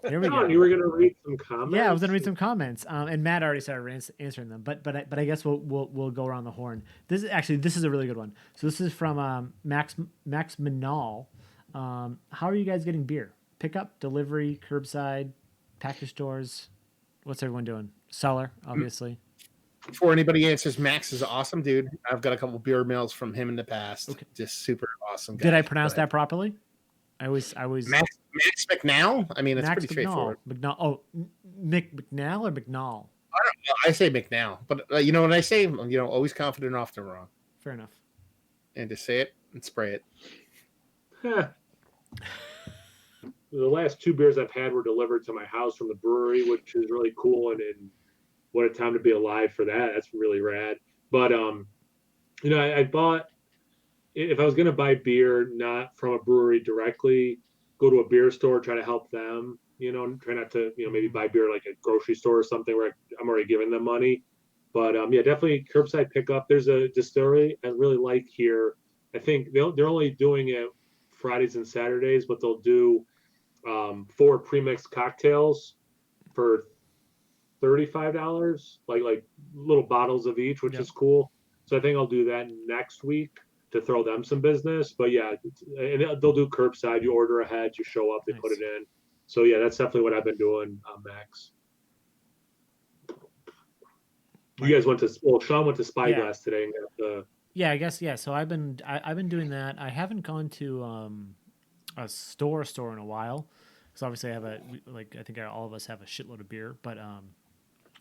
here we go.
You were gonna read some comments.
Yeah, I was gonna read some comments, and Matt already started answering them. But I guess we'll go around the horn. This is a really good one. So this is from Max Manal. How are you guys getting beer? Pickup, delivery, curbside, package stores. What's everyone doing? Cellar, obviously.
Before anybody answers, Max is awesome, dude. I've got a couple beer mails from him in the past.
Okay.
Just super awesome guy.
Did I pronounce that properly? I was
Max McNall. I mean, it's
Max
pretty straightforward.
McNall. Oh, McNall or McNall?
I don't know. I say McNall, but you know what I say? Always confident, often wrong.
Fair enough.
And just say it and spray it.
Huh. The last two beers I've had were delivered to my house from the brewery, which is really cool. And what a time to be alive for that. That's really rad. But, I bought, if I was going to buy beer, not from a brewery directly, go to a beer store, try to help them, try not to, maybe buy beer like a grocery store or something where I'm already giving them money. But definitely curbside pickup. There's a distillery I really like here. I think they're only doing it Fridays and Saturdays, but they'll do 4 pre-mixed cocktails for $35, like little bottles of each, which is cool. So I think I'll do that next week to throw them some business. But yeah, and they'll do curbside. You order ahead, you show up, they put it in. So yeah, that's definitely what I've been doing, Max. You guys Sean went to Spyglass today and got the.
Yeah, I guess So I've been doing that. I haven't gone to a store in a while because obviously I think all of us have a shitload of beer. But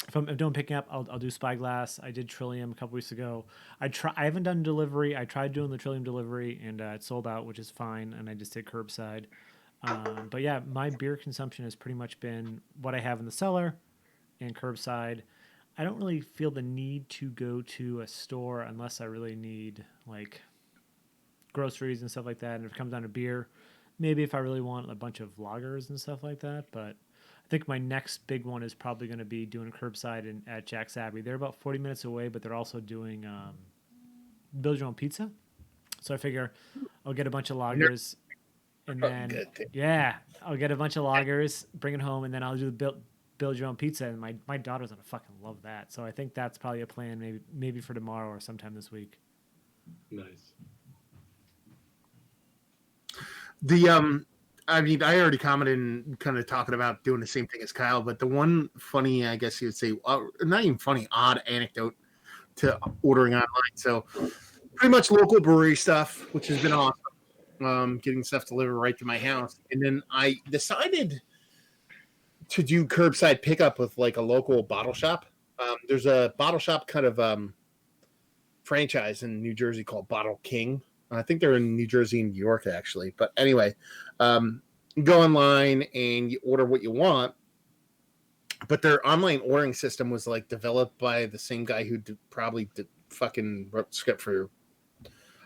if I'm doing picking up, I'll do Spyglass. I did Trillium a couple weeks ago. I haven't done delivery. I tried doing the Trillium delivery and it sold out, which is fine. And I just did curbside. But yeah, my beer consumption has pretty much been what I have in the cellar and curbside. I don't really feel the need to go to a store unless I really need like groceries and stuff like that. And if it comes down to beer, maybe if I really want a bunch of lagers and stuff like that. But I think my next big one is probably going to be doing curbside at Jack's Abbey. They're about 40 minutes away, but they're also doing build your own pizza. So I figure I'll get a bunch of lagers and then I'll get a bunch of lagers, bring it home, and then I'll do the build your own pizza. And my daughter's gonna fucking love that. So I think that's probably a plan, maybe for tomorrow or sometime this week.
Nice.
I already commented and kind of talking about doing the same thing as Kyle, but the one funny, I guess you would say, not even funny, odd anecdote to ordering online. So pretty much local brewery stuff, which has been awesome. Getting stuff delivered right to my house. And then I decided to do curbside pickup with like a local bottle shop. There's a bottle shop kind of franchise in New Jersey called Bottle King. I think they're in New Jersey and New York, actually. But anyway, you go online and you order what you want. but their online ordering system was like developed by the same guy who fucking wrote the script for.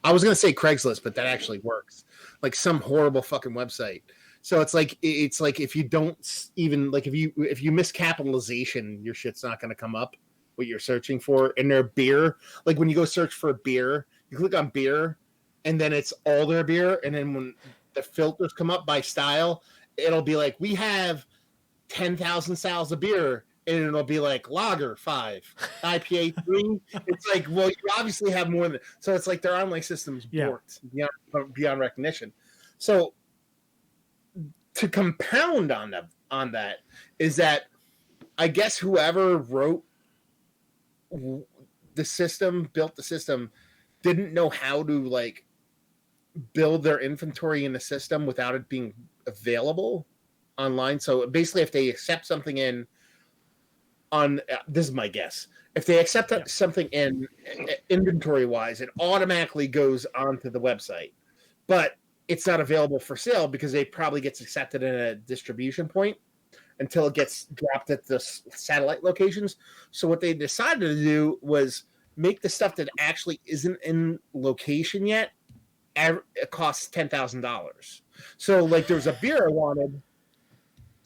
I was gonna say Craigslist, but that actually works. Like some horrible fucking website. So it's like if you don't even like if you miss capitalization, your shit's not gonna come up what you're searching for. And their beer, like when you go search for beer, you click on beer, and then it's all their beer, and then when the filters come up by style, it'll be like we have 10,000 styles of beer, and it'll be like lager 5, IPA 3. It's like, well, you obviously have more than. So it's like their online system's borked beyond recognition. So to compound on that is that I guess whoever wrote the system, built the system, didn't know how to like build their inventory in the system without it being available online. So basically, if they accept something in on this is my guess, if they accept something in inventory wise, it automatically goes onto the website, but it's not available for sale because it probably gets accepted in a distribution point until it gets dropped at the satellite locations. So what they decided to do was make the stuff that actually isn't in location yet. It costs $10,000. So like there was a beer I wanted.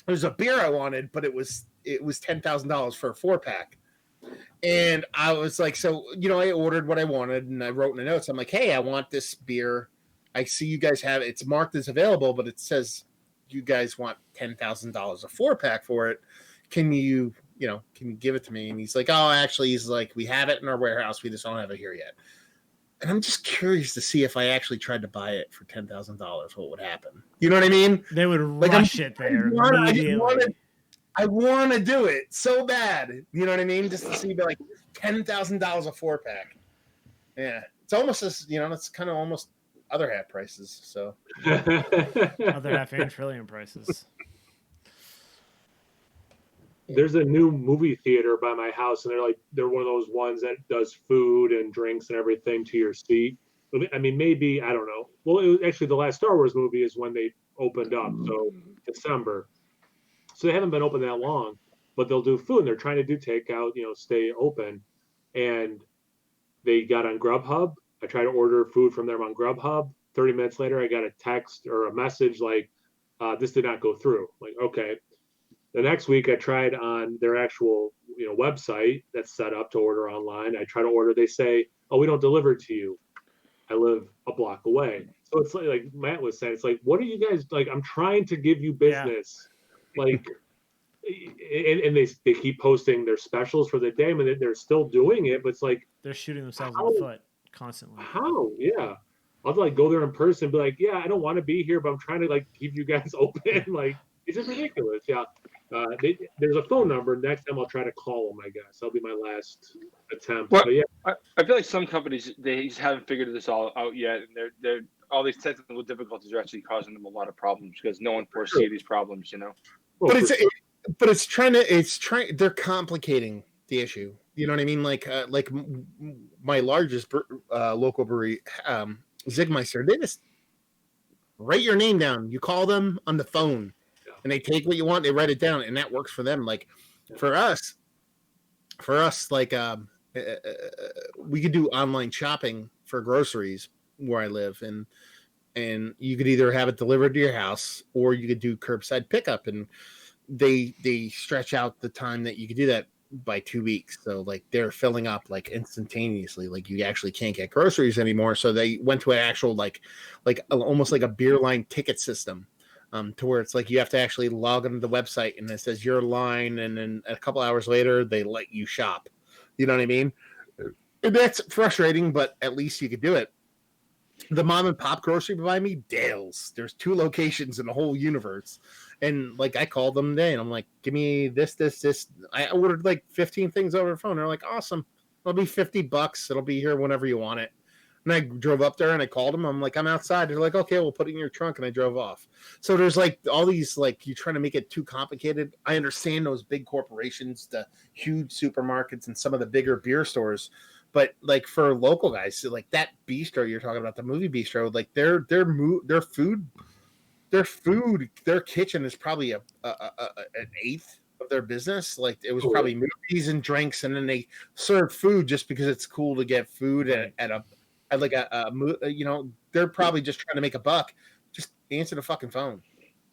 But it was $10,000 for a 4-pack. And I was like, so, I ordered what I wanted and I wrote in the notes. I'm like, hey, I want this beer. I see you guys have it's marked as available, but it says you guys want $10,000 a 4-pack for it. Can you give it to me? And he's like, oh, actually, he's like, we have it in our warehouse. We just don't have it here yet. And I'm just curious to see if I actually tried to buy it for $10,000, what would happen? You know what I mean?
They would rush it there immediately.
I want to do it so bad. You know what I mean? Just to see like $10,000 a 4-pack. Yeah, it's almost as it's kind of almost other half prices. So
other half and trillion prices.
There's a new movie theater by my house, and they're one of those ones that does food and drinks and everything to your seat. I mean, maybe I don't know. Well, it was actually the last Star Wars movie is when they opened up, so December. So they haven't been open that long, but they'll do food. And they're trying to do takeout, stay open. And they got on Grubhub. I tried to order food from them on Grubhub. 30 minutes later, I got a text or a message like, this did not go through. Like, okay. The next week, I tried on their actual, website that's set up to order online. I try to order. They say, oh, we don't deliver to you. I live a block away. So it's like Matt was saying, it's like, what are you guys like? I'm trying to give you business. Yeah. Like, and they keep posting their specials for the day. I mean, they're still doing it, but it's like
they're shooting themselves in the foot constantly.
How? Yeah, I'll like go there in person and be like, yeah, I don't want to be here, but I'm trying to like keep you guys open. Like, it's just ridiculous. Yeah. There's a phone number. Next time I'll try to call them. I guess that'll be my last attempt.
Well,
but yeah,
I feel like some companies they just haven't figured this all out yet, and they're all these technical difficulties are actually causing them a lot of problems because no one foresee these problems.
Well, but they're complicating the issue. You know what I mean? Like my largest local brewery, Zigmeister, they just write your name down. You call them on the phone, and they take what you want. They write it down, and that works for them. Like for us, like we could do online shopping for groceries where I live, and you could either have it delivered to your house or you could do curbside pickup, and they stretch out the time that you could do that by 2 weeks. So like they're filling up like instantaneously. Like you actually can't get groceries anymore. So they went to an actual like almost like a beer line ticket system, to where it's like you have to actually log into the website and it says your line, and then a couple hours later they let you shop. You know what I mean? And that's frustrating, but at least you could do it. The mom and pop grocery by me, Dale's. There's 2 locations in the whole universe. And like I called them today and I'm like, give me this. I ordered like 15 things over the phone. They're like, awesome. It'll be $50. It'll be here whenever you want it. And I drove up there and I called them. I'm like, I'm outside. They're like, okay, we'll put it in your trunk. And I drove off. So there's like all these, like you're trying to make it too complicated. I understand those big corporations, the huge supermarkets and some of the bigger beer stores. But like for local guys, so like that bistro you're talking about, the movie bistro, like their food, their kitchen is probably an eighth of of their business. Like it was
Oh,
probably movies and drinks, and then they serve food just because it's cool to get food at like a you know, they're probably just trying to make a buck. Just answer the fucking phone,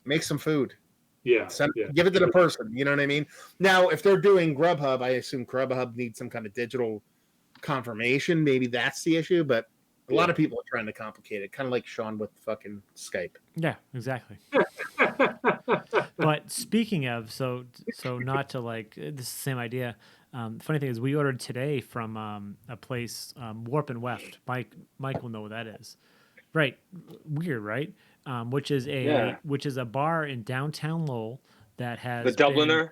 make some food.
Yeah,
Give it to the person. You know what I mean? Now, if they're doing Grubhub, I assume Grubhub needs some kind of digital confirmation. Maybe that's the issue, but a lot of people are trying to complicate it, kind of like Sean with fucking Skype.
Yeah, exactly. But speaking of, so not to like, this is the same idea. Funny thing is, we ordered today from a place, Warp and Weft. Mike will know what that is, right? Weird, right? Which is a bar in downtown Lowell that has
the Dubliner.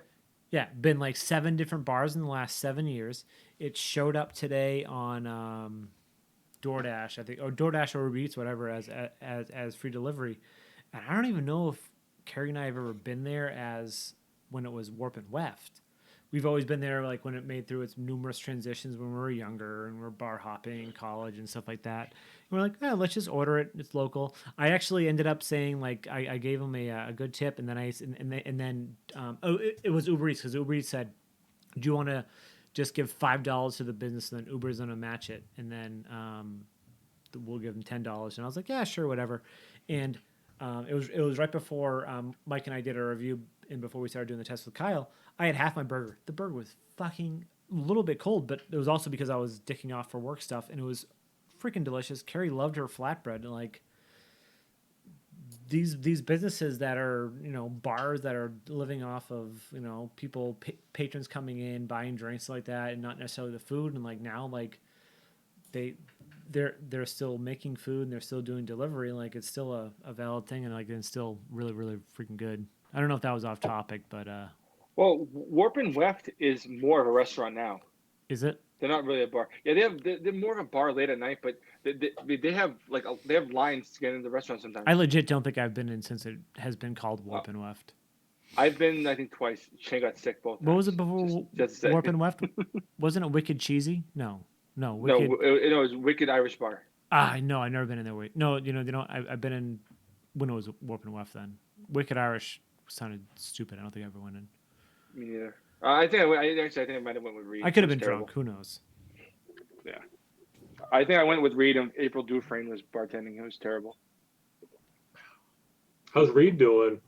Been like 7 different bars in the last 7 years. It showed up today on DoorDash, I think, or DoorDash or Uber Eats, whatever, as free delivery. And I don't even know if Carrie and I have ever been there as when it was Warp and Weft. We've always been there like when it made through its numerous transitions when we were younger and we're bar hopping in college and stuff like that. And we're like, let's just order it. It's local. I actually ended up saying like I gave them a good tip, and then it was Uber Eats, because Uber Eats said, do you want to just give $5 to the business and then Uber's gonna match it, and then we'll give them $10. And I was like, yeah, sure, whatever. And it was right before Mike and I did a review, and before we started doing the test with Kyle. I had half my burger. The burger was fucking a little bit cold, but it was also because I was dicking off for work stuff, and it was freaking delicious. Carrie loved her flatbread, and like these businesses that are, you know, bars that are living off of, you know, people patrons coming in buying drinks like that, and not necessarily the food. And like now, like they're still making food and they're still doing delivery. Like it's still a valid thing, and like it's still really, really freaking good. I don't know if that was off topic, but
well, Warp and Weft is more of a restaurant now.
Is it?
They're not really a bar. Yeah, they're more of a bar late at night, but they have like they have lines to get into the restaurant sometimes.
I legit don't think I've been in since it has been called Warp and Weft.
I've been, I think, twice. Shane got sick both times.
What was it before Warp and Weft? Wasn't it Wicked Cheesy? No. Wicked...
No, it was Wicked Irish Bar.
No, I've never been in there. No, I've been in when it was Warp and Weft. Then Wicked Irish sounded stupid. I don't think I ever went in.
Me neither. I think I might have went with Reed.
I could have been drunk. Who knows?
Yeah, I think I went with Reed, and April Dufresne was bartending. It was terrible.
How's Reed doing?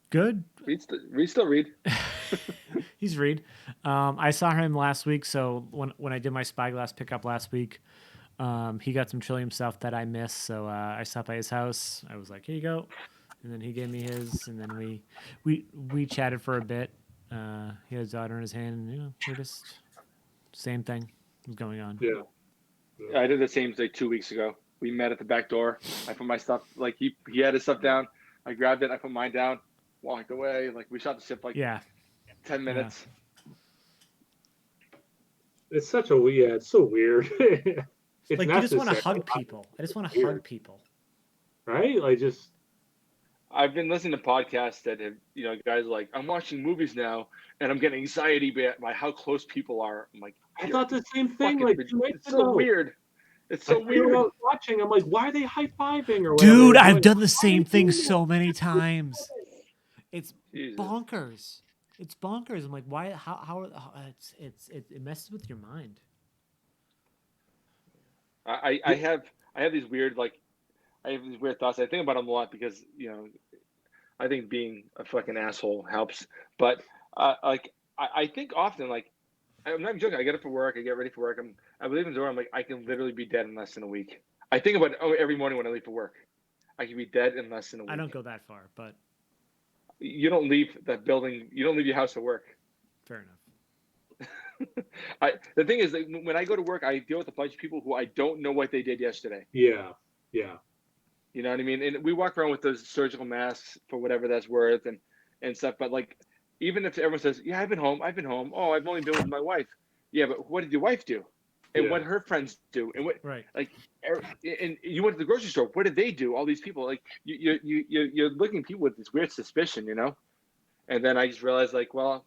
Good.
Reed still Reed.
He's Reed. I saw him last week. So when I did my Spyglass pickup last week, he got some Trillium stuff that I missed. So I stopped by his house. I was like, here you go. And then he gave me his, and then we chatted for a bit. He had his daughter in his hand, and, you know, we're just same thing was going on.
Yeah.
I did the same thing 2 weeks ago. We met at the back door. I put my stuff, like he had his stuff down. I grabbed it. I put mine down. Walked away. Like we shot the ship 10 minutes.
Yeah. It's such it's so weird. It's
like you just want to hug people. I just want to hug people.
Right? Like just.
I've been listening to podcasts that have, you know, guys like, I'm watching movies now and I'm getting anxiety by how close people are. I'm like,
I thought the same thing. Like,
it's so weird. It's so weird.
I was watching. I'm like, why are they high fiving or whatever?
Dude, I've done the same thing so many times. It's bonkers. It's bonkers. I'm like, why? How it messes with your mind.
I have these weird thoughts. I think about them a lot because, you know, I think being a fucking asshole helps. But I think often, like, I'm not joking. I get up for work. I get ready for work. I leave in the door. I'm like, I can literally be dead in less than a week. I think about it every morning when I leave for work. I can be dead in less than a week.
I don't go that far, but
you don't leave that building. You don't leave your house for work.
Fair enough.
The thing is, that when I go to work, I deal with a bunch of people who I don't know what they did yesterday.
Yeah.
You know what I mean? And we walk around with those surgical masks for whatever that's worth and stuff. But like, even if everyone says, yeah, I've been home. Oh, I've only been with my wife. Yeah, but what did your wife do? And what her friends do? And what,
right.
Like, and you went to the grocery store. What did they do? All these people, like you're looking at people with this weird suspicion, you know? And then I just realized, like, well,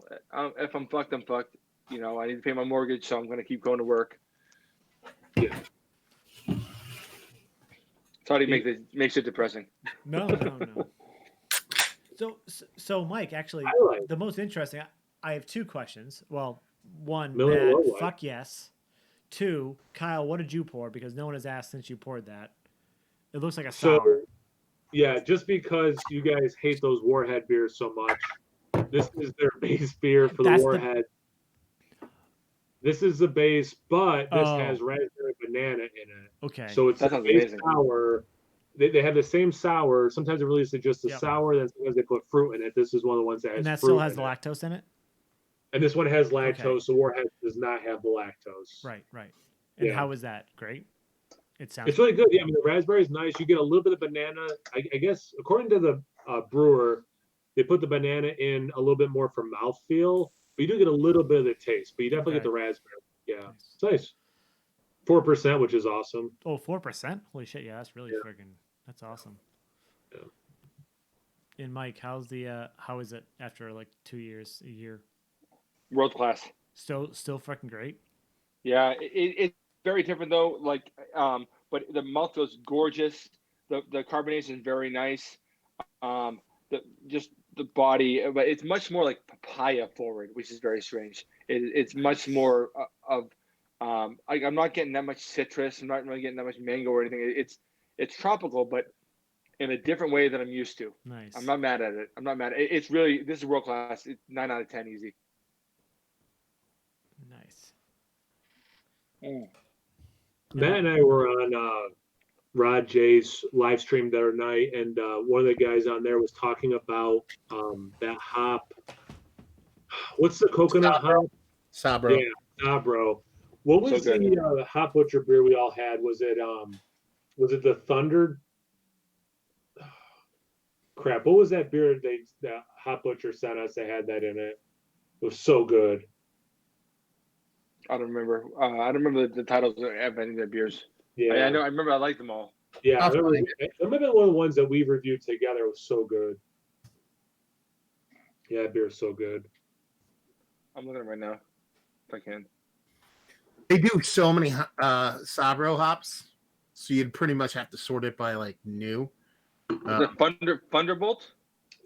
if I'm fucked, I'm fucked. You know, I need to pay my mortgage, so I'm going to keep going to work.
Yeah.
It's how do you makes it depressing?
No. So Mike, actually, the most interesting. I have two questions. Well, one, Matt, fuck yes. Two, Kyle, what did you pour? Because no one has asked since you poured that. It looks like a sour.
Yeah, just because you guys hate those Warhead beers so much, this is their base beer for the Warhead. This is the base, but this has raspberry banana in it.
Okay.
So it's a base sour. They have the same sour. Sometimes they release it just a sour, then sometimes they put fruit in it. This is one of the ones that has
and that
fruit
still has
in
the lactose in it?
And this one has lactose. Okay. So Warhead does not have the lactose.
Right. And how is that? Great?
It's really good. Yeah, I mean, the raspberry is nice. You get a little bit of banana. I guess, according to the brewer, they put the banana in a little bit more for mouthfeel. But you do get a little bit of the taste. But you definitely get the raspberry. Yeah, it's nice. 4%, which is awesome.
Oh, 4%? Holy shit! Yeah, that's really friggin'. That's awesome.
Yeah.
And Mike, how is it after like 2 years, a year?
World class.
Still freaking great.
Yeah, it's very different though. Like, but the mouthfeel is gorgeous. The carbonation is very nice. The body, but it's much more like papaya forward, which is very strange. It's much more of. I'm not getting that much citrus. I'm not really getting that much mango or anything. It's tropical, but in a different way than I'm used to.
Nice.
I'm not mad at it. It's really, this is world class. It's 9 out of 10 easy.
Nice.
Matt and I were on Rod J's live stream the other night, and one of the guys on there was talking about that hop. What's the coconut hop?
Sabro.
Yeah, Sabro. What was the Hop Butcher beer we all had? Was it the Thunder? Crap! What was that beer that Hop Butcher sent us? They had that in it. It was so good.
I don't remember. I don't remember the titles of any of their beers.
Yeah,
I know. I remember. I liked them all.
Yeah, I remember one of the ones that we reviewed together was so good. Yeah, that beer is so good.
I'm looking at it right now, if I can.
They do so many Sabro hops, so you'd pretty much have to sort it by like new.
The Thunderbolt?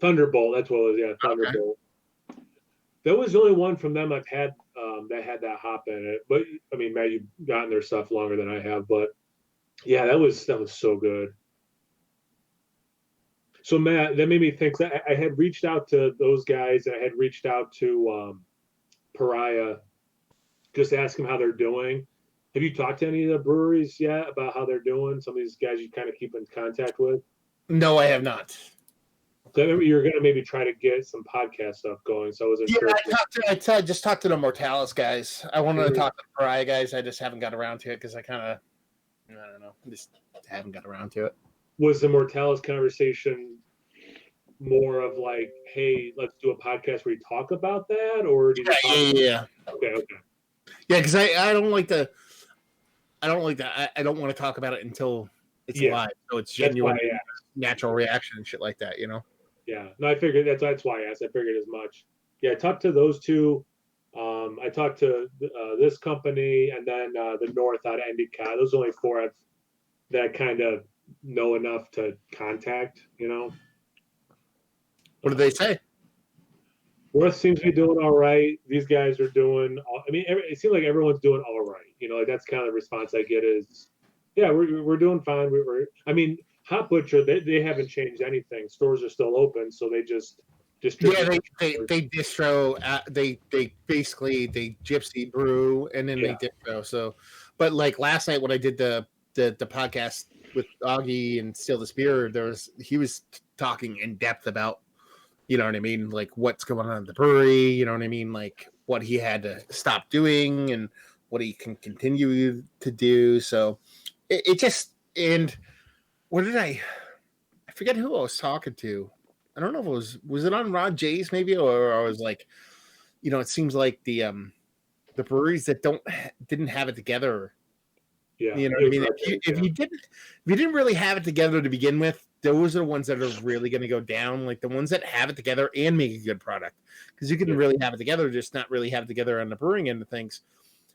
Thunderbolt, that's what it was. Yeah, Thunderbolt. Okay. That was the only one from them I've had that had that hop in it. But I mean, Matt, you've gotten their stuff longer than I have. But yeah, that was so good. So Matt, that made me think that I had reached out to those guys, and I had reached out to Pariah, just ask them how they're doing. Have you talked to any of the breweries yet about how they're doing? Some of these guys you kind of keep in contact with?
No, I have not.
So I remember you were going to maybe try to get some podcast stuff going. So I wasn't sure.
I just talked to the Mortalis guys. I wanted to talk to the Pariah guys. I just haven't got around to it because I don't know. I just haven't got around to it.
Was the Mortalis conversation more of like, hey, let's do a podcast where you talk about that? Or did you
yeah.
Okay.
Yeah, because I don't like that. I don't want to talk about it until it's live. So it's genuine, natural reaction and shit like that, you know?
Yeah. No, I figured that's why I asked. I figured as much. Yeah, I talked to those two. I talked to this company and then the North out of Endicott. Those are only four that I kind of know enough to contact, you know?
What did they say?
Worth seems to be doing all right. These guys are doing. It seems like everyone's doing all right. You know, like that's kind of the response I get is, yeah, we're doing fine. Hop Butcher they haven't changed anything. Stores are still open, so they just distribute.
Yeah, they distro. They basically gypsy brew and then they distro. So, but like last night when I did the podcast with Augie and Steal the Spear, he was talking in depth about. You know what I mean? Like what's going on at the brewery, you know what I mean? Like what he had to stop doing and what he can continue to do. So it just, and what did I forget who I was talking to. I don't know if it was it on Rod J's maybe, or I was like, you know, it seems like the breweries that didn't have it together.
Yeah.
You know what I mean? If you didn't really have it together to begin with, those are the ones that are really going to go down, like the ones that have it together and make a good product. Because you can really have it together, just not really have it together on the brewing end of things.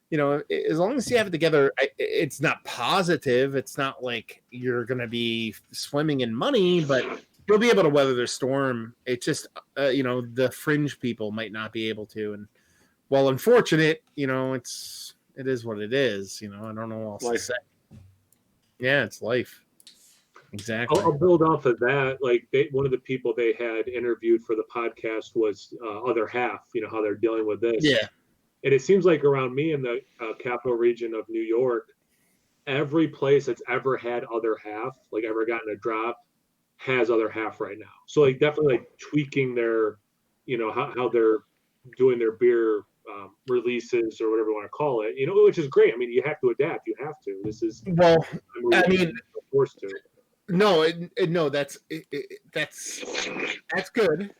You know, as long as you have it together, it's not positive. It's not like you're going to be swimming in money, but you'll be able to weather the storm. It's just, the fringe people might not be able to. And while unfortunate, it is what it is. I don't know what else to say. Yeah, it's life. Exactly.
I'll build off of that. Like one of the people they had interviewed for the podcast was Other Half, how they're dealing with this.
Yeah.
And it seems like around me in the capital region of New York, every place that's ever had Other Half, like ever gotten a drop, has Other Half right now. So like definitely like tweaking their, how they're doing their beer releases or whatever you want to call it, which is great. I mean, you have to adapt. You have to. This is forced to.
No, that's good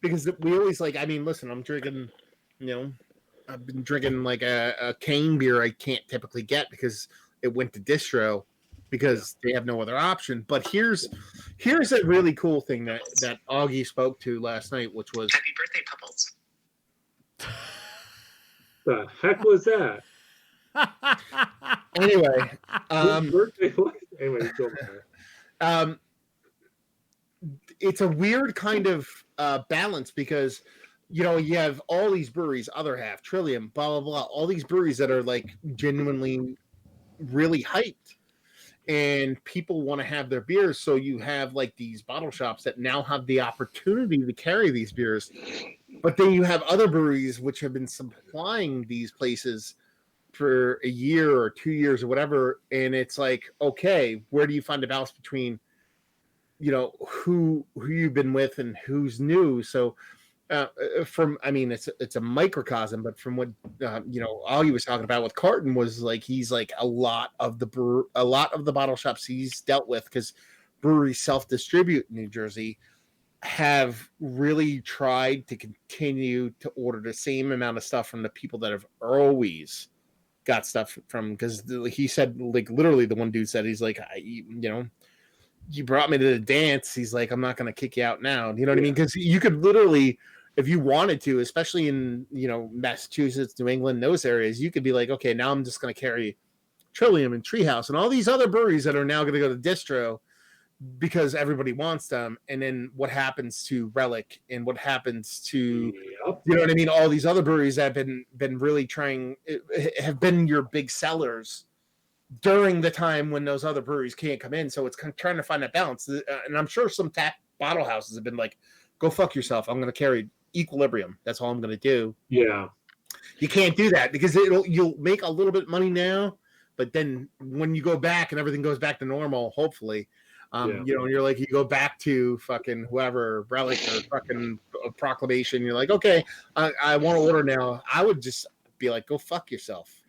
because we always listen, I'm drinking, I've been drinking like a cane beer I can't typically get because it went to distro because they have no other option. But here's a really cool thing that Augie spoke to last night, which was happy birthday, Pupples.
The heck was that?
Anyway, it's a weird kind of balance because you have all these breweries, Other Half, Trillium, blah blah blah, all these breweries that are like genuinely really hyped, and people want to have their beers. So you have like these bottle shops that now have the opportunity to carry these beers, but then you have other breweries which have been supplying these places for a year or 2 years or whatever, and it's like, okay, where do you find the balance between who you've been with and who's new? So it's a microcosm, but from what all he was talking about with Carton was like he's like a lot of the bottle shops he's dealt with, because breweries self-distribute in New Jersey, have really tried to continue to order the same amount of stuff from the people that have always got stuff from, because he said, like, literally the one dude said, he's like, you brought me to the dance. He's like, I'm not going to kick you out now. You know what I mean? Because you could literally, if you wanted to, especially in, Massachusetts, New England, those areas, you could be like, okay, now I'm just going to carry Trillium and Treehouse and all these other breweries that are now going to go to distro because everybody wants them. And then what happens to Relic and what happens to, all these other breweries that have been really trying, have been your big sellers during the time when those other breweries can't come in. So it's kind of trying to find that balance. And I'm sure some tap bottle houses have been like, go fuck yourself. I'm going to carry Equilibrium. That's all I'm going to do.
Yeah.
You can't do that because you'll make a little bit of money now, but then when you go back and everything goes back to normal, hopefully, you're like, you go back to fucking whoever, Relic or fucking Proclamation. You're like, okay, I want to order now. I would just be like, go fuck yourself.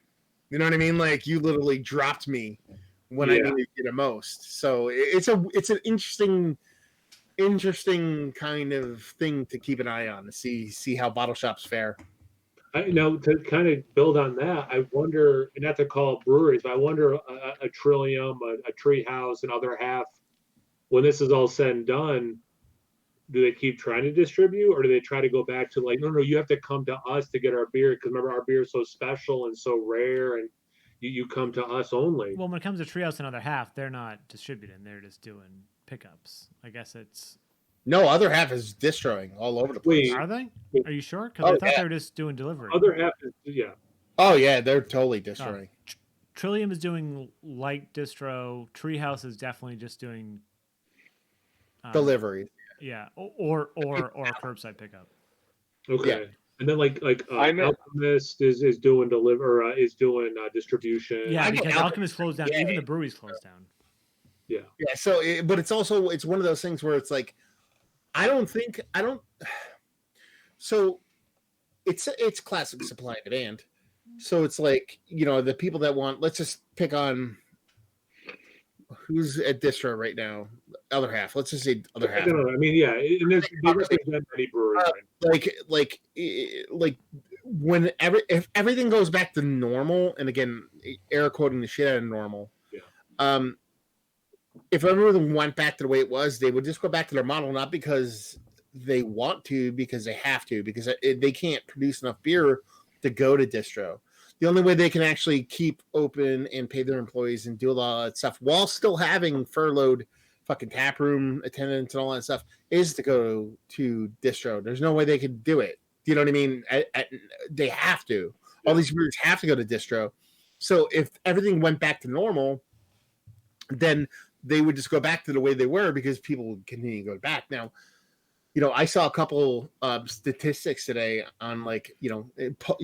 You know what I mean? Like, you literally dropped me when I needed you the most. So it's an interesting kind of thing to keep an eye on, to see how bottle shops fare.
To kind of build on that, I wonder, not to call it breweries, but I wonder a Trillium, a Treehouse, and Other Half, when this is all said and done, do they keep trying to distribute, or do they try to go back to like, no, you have to come to us to get our beer, because remember, our beer is so special and so rare, and you come to us only.
Well, when it comes to Treehouse and Other Half, they're not distributing; they're just doing pickups. I guess it's
no. Other Half is distroing all over the place.
Are they? Are you sure? Because I thought they were just doing delivery.
Other Half is
Oh yeah, they're totally distroing.
Trillium is doing light distro. Treehouse is definitely just doing
delivery.
Yeah, or curbside pickup.
Okay, yeah. And then like Alchemist is doing distribution.
Yeah, because Alchemist closed down. Even the breweries closed down.
Yeah.
Yeah. So, but it's one of those things where it's like, I don't. So, it's classic supply and demand. So it's like, the people that want. Let's just pick on who's at distro right now. Other Half. Let's just say Other Half.
I don't know. I mean, yeah, and there's many breweries.
Like when if everything goes back to normal, and again, air quoting the shit out of normal. Yeah. If everything went back to the way it was, they would just go back to their model, not because they want to, because they have to, because they can't produce enough beer to go to distro. The only way they can actually keep open and pay their employees and do a lot of that stuff while still having furloughed fucking tap room attendants and all that stuff is to go to distro. There's no way they could do it. You know what I mean? They have to. All these breweries have to go to distro. So if everything went back to normal, then they would just go back to the way they were because people would continue to go back. Now, I saw a couple statistics today on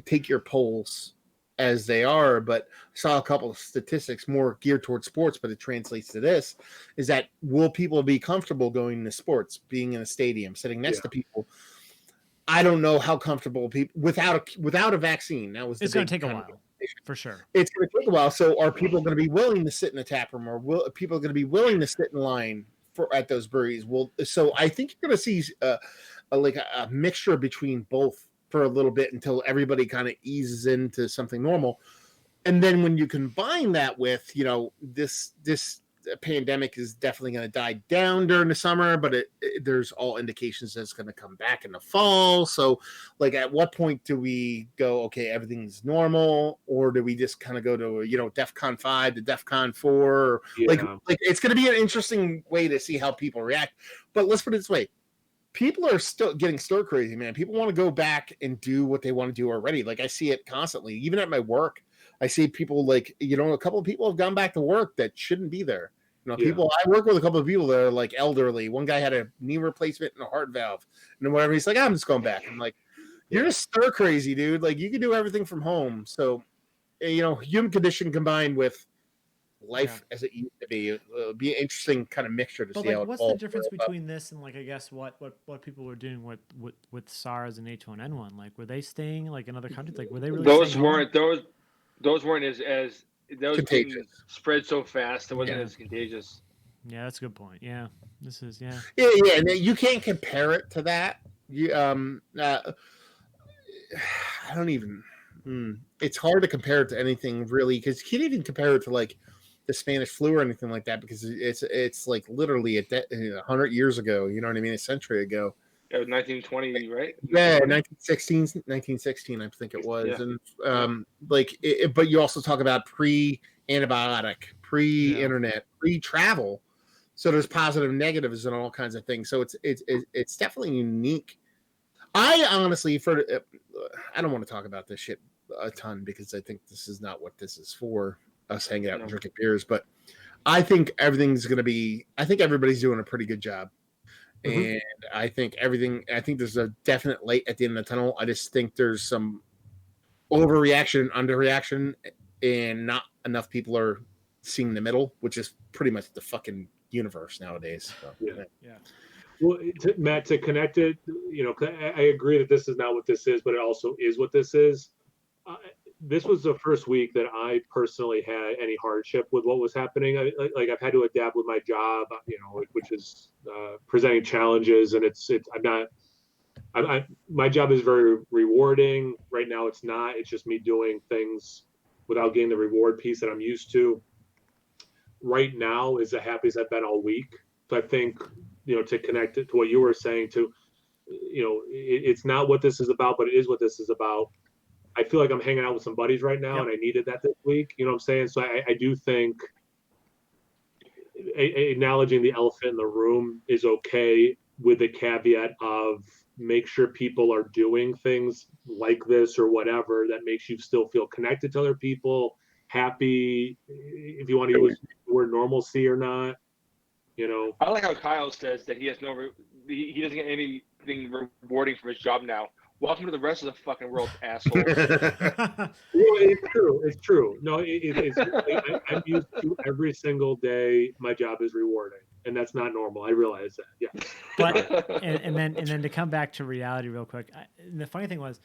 take your polls as they are, but I saw a couple of statistics more geared towards sports, but it translates to this, is that will people be comfortable going to sports, being in a stadium, sitting next to people? I don't know how comfortable people without a vaccine.
It's going to take a while, for sure.
It's going to take a while. So are people going to be willing to sit in a tap room, or will people going to be willing to sit in line at those breweries? Well, so I think you're going to see a mixture between both for a little bit until everybody kind of eases into something normal. And then when you combine that with, this pandemic is definitely going to die down during the summer, but there's all indications that it's going to come back in the fall. So at what point do we go, okay, everything's normal, or do we just kind of go to, DEFCON 5 to DEFCON 4? Like it's going to be an interesting way to see how people react. But let's put it this way. People are still getting stir crazy, man. People want to go back and do what they want to do already. Like I see it constantly, even at my work. I see people a couple of people have gone back to work that shouldn't be there. People, I work with a couple of people that are elderly. One guy had a knee replacement and a heart valve and whatever. He's like, I'm just going back. I'm like, you're just stir crazy, dude. Like you can do everything from home. So, human condition combined with life as it used to be, it'll be an interesting kind of mixture to see how it
what's the difference between this and I guess what people were doing with SARS and H1N1? Like, were they staying in other countries? Like, were they really? Those weren't
as those didn't spread so fast. It wasn't as contagious.
Yeah, that's a good point. Yeah, this is
yeah. And you can't compare it to that. You I don't even. It's hard to compare it to anything really, because you can't even compare it to the Spanish flu or anything like that, because it's literally 100 years ago. You know what I mean? A century ago.
It was 1920, right?
Yeah, 1916, I think it was. Yeah. And but you also talk about pre-antibiotic, pre-internet, pre-travel. So there's positive and negatives and all kinds of things. So it's definitely unique. I honestly, I don't want to talk about this shit a ton because I think this is not what this is for, us hanging out and drinking beers. But I think everybody's doing a pretty good job. Mm-hmm. And I think there's a definite light at the end of the tunnel. I just think there's some overreaction, underreaction, and not enough people are seeing the middle, which is pretty much the fucking universe nowadays. So,
yeah. Well, Matt, to connect it, I agree that this is not what this is, but it also is what this is. This was the first week that I personally had any hardship with what was happening. I've had to adapt with my job, which is presenting challenges, and my job is very rewarding. Right now, it's not. It's just me doing things without getting the reward piece that I'm used to. Right now is the happiest I've been all week. So I think, to connect it to what you were saying to, it's not what this is about, but it is what this is about. I feel like I'm hanging out with some buddies right now, and I needed that this week. You know what I'm saying? So I do think acknowledging the elephant in the room is okay, with the caveat of make sure people are doing things like this or whatever that makes you still feel connected to other people, happy, if you want to use the word normalcy or not.
I like how Kyle says that he doesn't get anything rewarding from his job now. Welcome to the rest of the fucking world, asshole.
It's true. No, I'm used to every single day. My job is rewarding, and that's not normal. I realize that. Yeah.
But and then to come back to reality real quick. The funny thing was,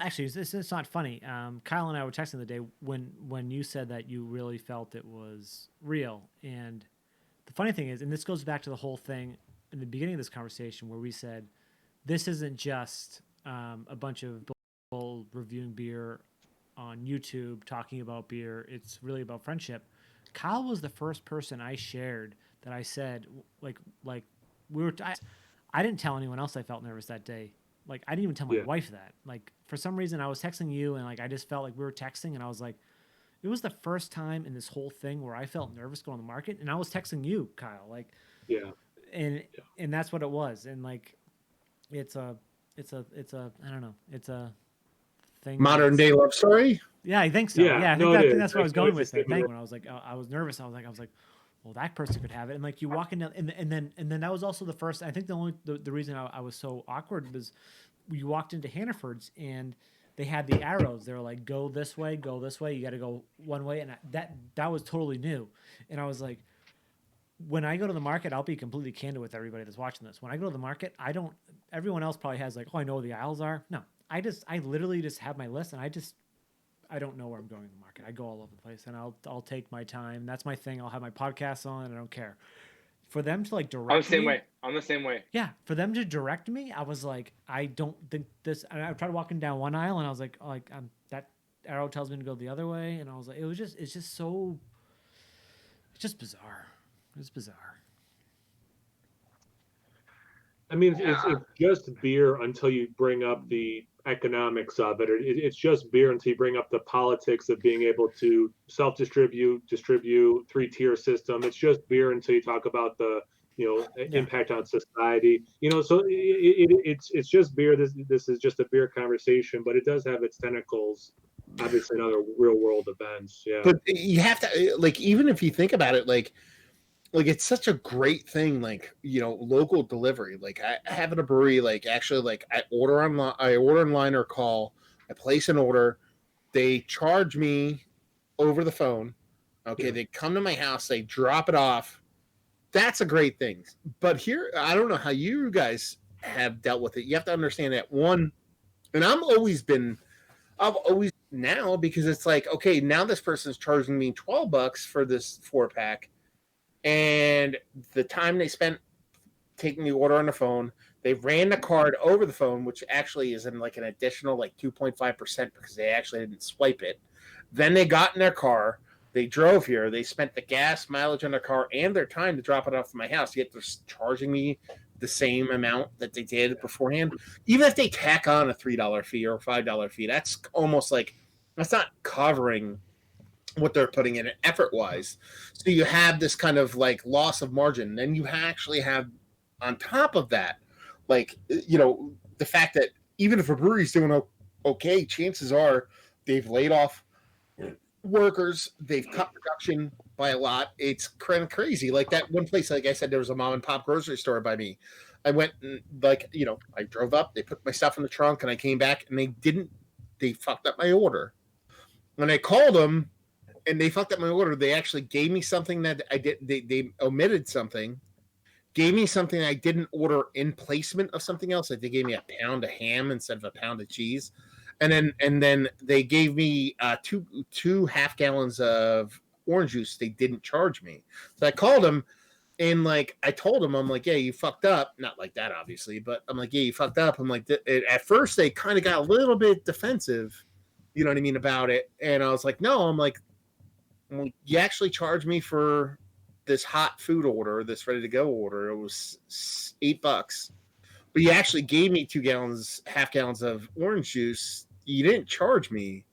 actually, this is not funny. Kyle and I were texting the day when you said that you really felt it was real, and the funny thing is, and this goes back to the whole thing in the beginning of this conversation where we said, this isn't just a bunch of people reviewing beer on YouTube talking about beer. It's really about friendship. Kyle was the first person I shared that I said, I didn't tell anyone else I felt nervous that day. I didn't even tell my wife that. For some reason, I was texting you, and I just felt like we were texting, and I was like, it was the first time in this whole thing where I felt nervous going to the market, and I was texting you, Kyle, like,
Yeah.
and that's what it was, and like, it's a I don't know, it's a thing.
Modern day love story.
Yeah, I think so.
Yeah,
Yeah,
no,
I
it
think
is.
that's where I was
I
going
was
with
just
it.
thinking
When I was like, I was nervous. I was like, well, that person could have it. And like you walk in, and then that was also the first. I think the reason I was so awkward was you walked into Hannaford's and they had the arrows. They were like, go this way, go this way. You got to go one way, and that was totally new. And I was like, when I go to the market, I'll be completely candid with everybody that's watching this. When I go to the market, I don't. Everyone else probably has like, oh, I know where the aisles are. No, I literally just have my list, and I don't know where I'm going in the market. I go all over the place, and I'll take my time. That's my thing. I'll have my podcasts on, and I don't care. For them to like direct
I'm the same
me,
way. I'm the same way.
yeah. For them to direct me, I was like, I don't think this. And I tried walking down one aisle, and I was like, that arrow tells me to go the other way, and I was like, it's just so, it's just bizarre. It's bizarre.
I mean, it's just beer until you bring up the economics of it. It's just beer until you bring up the politics of being able to self-distribute, distribute, three-tier system. It's just beer until you talk about the impact on society. So it's just beer. This is just a beer conversation, but it does have its tentacles, obviously, in other real-world events. Yeah.
But you have to like, even if you think about it, like it's such a great thing, like, local delivery. Like I have at a brewery, like actually, like I order online or call, I place an order, they charge me over the phone. Okay, yeah. They come to my house, they drop it off. That's a great thing. But here, I don't know how you guys have dealt with it. You have to understand that one, and I've always now, because it's like, okay, now this person's charging me $12 for this 4-pack. And the time they spent taking the order on the phone, they ran the card over the phone, which actually is in like an additional like 2.5% because they actually didn't swipe it. Then they got in their car, they drove here, they spent the gas mileage on their car and their time to drop it off at my house, yet they're charging me the same amount that they did beforehand. Even if they tack on a $3 fee or a $5 fee, that's almost like, that's not covering what they're putting in effort wise. So you have this kind of like loss of margin. Then you actually have on top of that, like, the fact that even if a brewery's doing okay, chances are they've laid off workers, they've cut production by a lot. It's kind of crazy. Like that one place, like I said, there was a mom and pop grocery store by me. I went and I drove up, they put my stuff in the trunk, and I came back and they fucked up my order. When I called them, and they fucked up my order. They actually gave me something that I did. They omitted something, gave me something I didn't order in placement of something else. Like they gave me a pound of ham instead of a pound of cheese, and then they gave me two half gallons of orange juice. They didn't charge me, so I called them, and like I told them, I'm like, yeah, you fucked up. Not like that, obviously, but I'm like, yeah, you fucked up. I'm like, at first they kind of got a little bit defensive, you know what I mean, about it, and I was like, no, I'm like, you actually charged me for this hot food order, this ready to go order. It was $8, but you actually gave me half gallons of orange juice. You didn't charge me.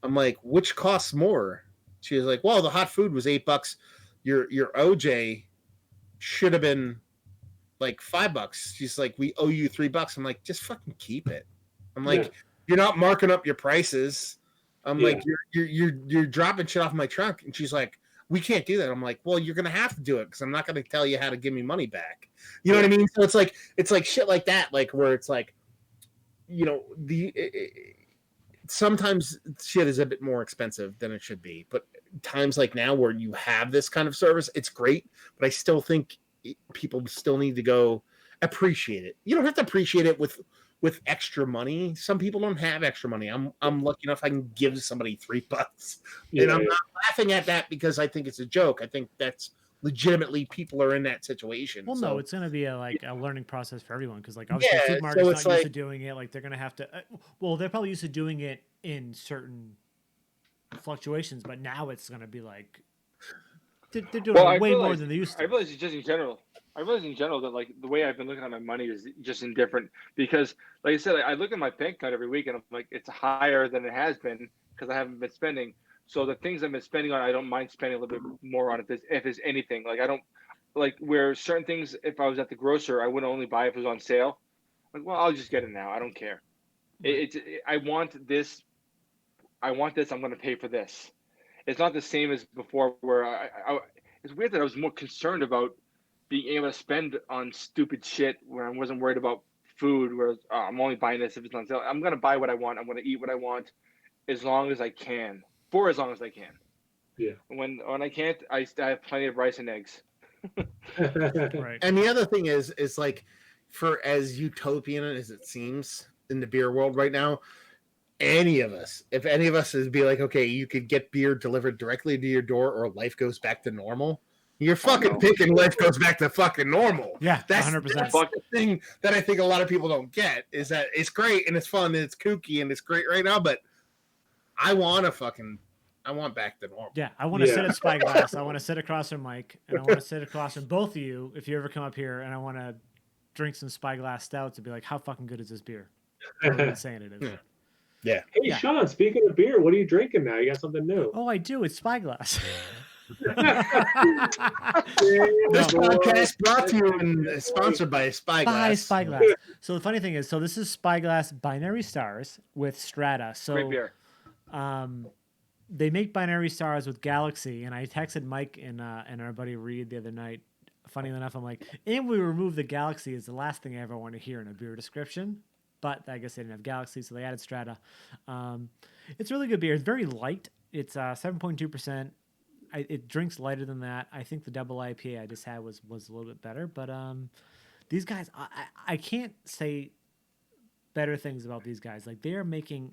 I'm like, which costs more? She was like, well, the hot food was $8. Your OJ should have been like $5. She's like, we owe you $3. I'm like, just fucking keep it. I'm like, You're not marking up your prices. I'm like, you're dropping shit off my trunk. And she's like, we can't do that. I'm like, well, you're going to have to do it because I'm not going to tell you how to give me money back. You know what I mean? So it's like shit like that, like where it's like, sometimes shit is a bit more expensive than it should be. But times like now where you have this kind of service, it's great. But I still think people still need to go appreciate it. You don't have to appreciate it with extra money. Some people don't have extra money. I'm lucky enough I can give somebody $3. And I'm not laughing at that because I think it's a joke. I think that's legitimately people are in that situation.
Well, no, it's going to be a learning process for everyone because like obviously supermarket's not used to doing it. Like they're going to have to. They're probably used to doing it in certain fluctuations, but now it's going to be like they're doing it way more than they used to.
I realize it's just in general. I realize in general that like the way I've been looking at my money is just indifferent because, like I said, I look at my bank account every week and I'm like, it's higher than it has been because I haven't been spending. So the things I've been spending on, I don't mind spending a little bit more on if there's anything. Like I don't like where certain things. If I was at the grocer, I wouldn't only buy if it was on sale. Like, well, I'll just get it now. I don't care.
Right.
I want this. I want this. I'm going to pay for this. It's not the same as before, where it's weird that I was more concerned about being able to spend on stupid shit where I wasn't worried about food. Where I'm only buying this if it's on sale. I'm going to buy what I want. I'm going to eat what I want, as long as I can, for as long as I can.
Yeah.
When I can't, I have plenty of rice and eggs.
Right.
And the other thing is like, for as utopian as it seems in the beer world right now, if any of us is be like, okay, you could get beer delivered directly to your door or life goes back to normal, you're fucking picking life goes back to fucking normal.
Yeah,
that's
100%.
That's the thing that I think a lot of people don't get, is that it's great and it's fun and it's kooky and it's great right now, but I want back to normal.
Yeah, I want to sit at Spyglass. I want to sit across from Mike, and I want to sit across from both of you if you ever come up here, and I want to drink some Spyglass stouts and be like, how fucking good is this beer? How insane it is.
Yeah.
Hey, Sean, speaking of beer, what are you drinking now? You got something new?
Oh, I do. It's Spyglass.
This podcast brought to you and sponsored by Spyglass.
By Spyglass. So the funny thing is, this is Spyglass Binary Stars with Strata. So
Great beer.
They make Binary Stars with Galaxy, and I texted Mike and our buddy Reed the other night. Funny enough, I'm like, and we removed the Galaxy is the last thing I ever want to hear in a beer description. But I guess they didn't have Galaxy, so they added Strata. It's really good beer. It's very light. It's 7.2%. It drinks lighter than that. I think the double IPA I just had was a little bit better. But these guys, I can't say better things about these guys. Like, they are making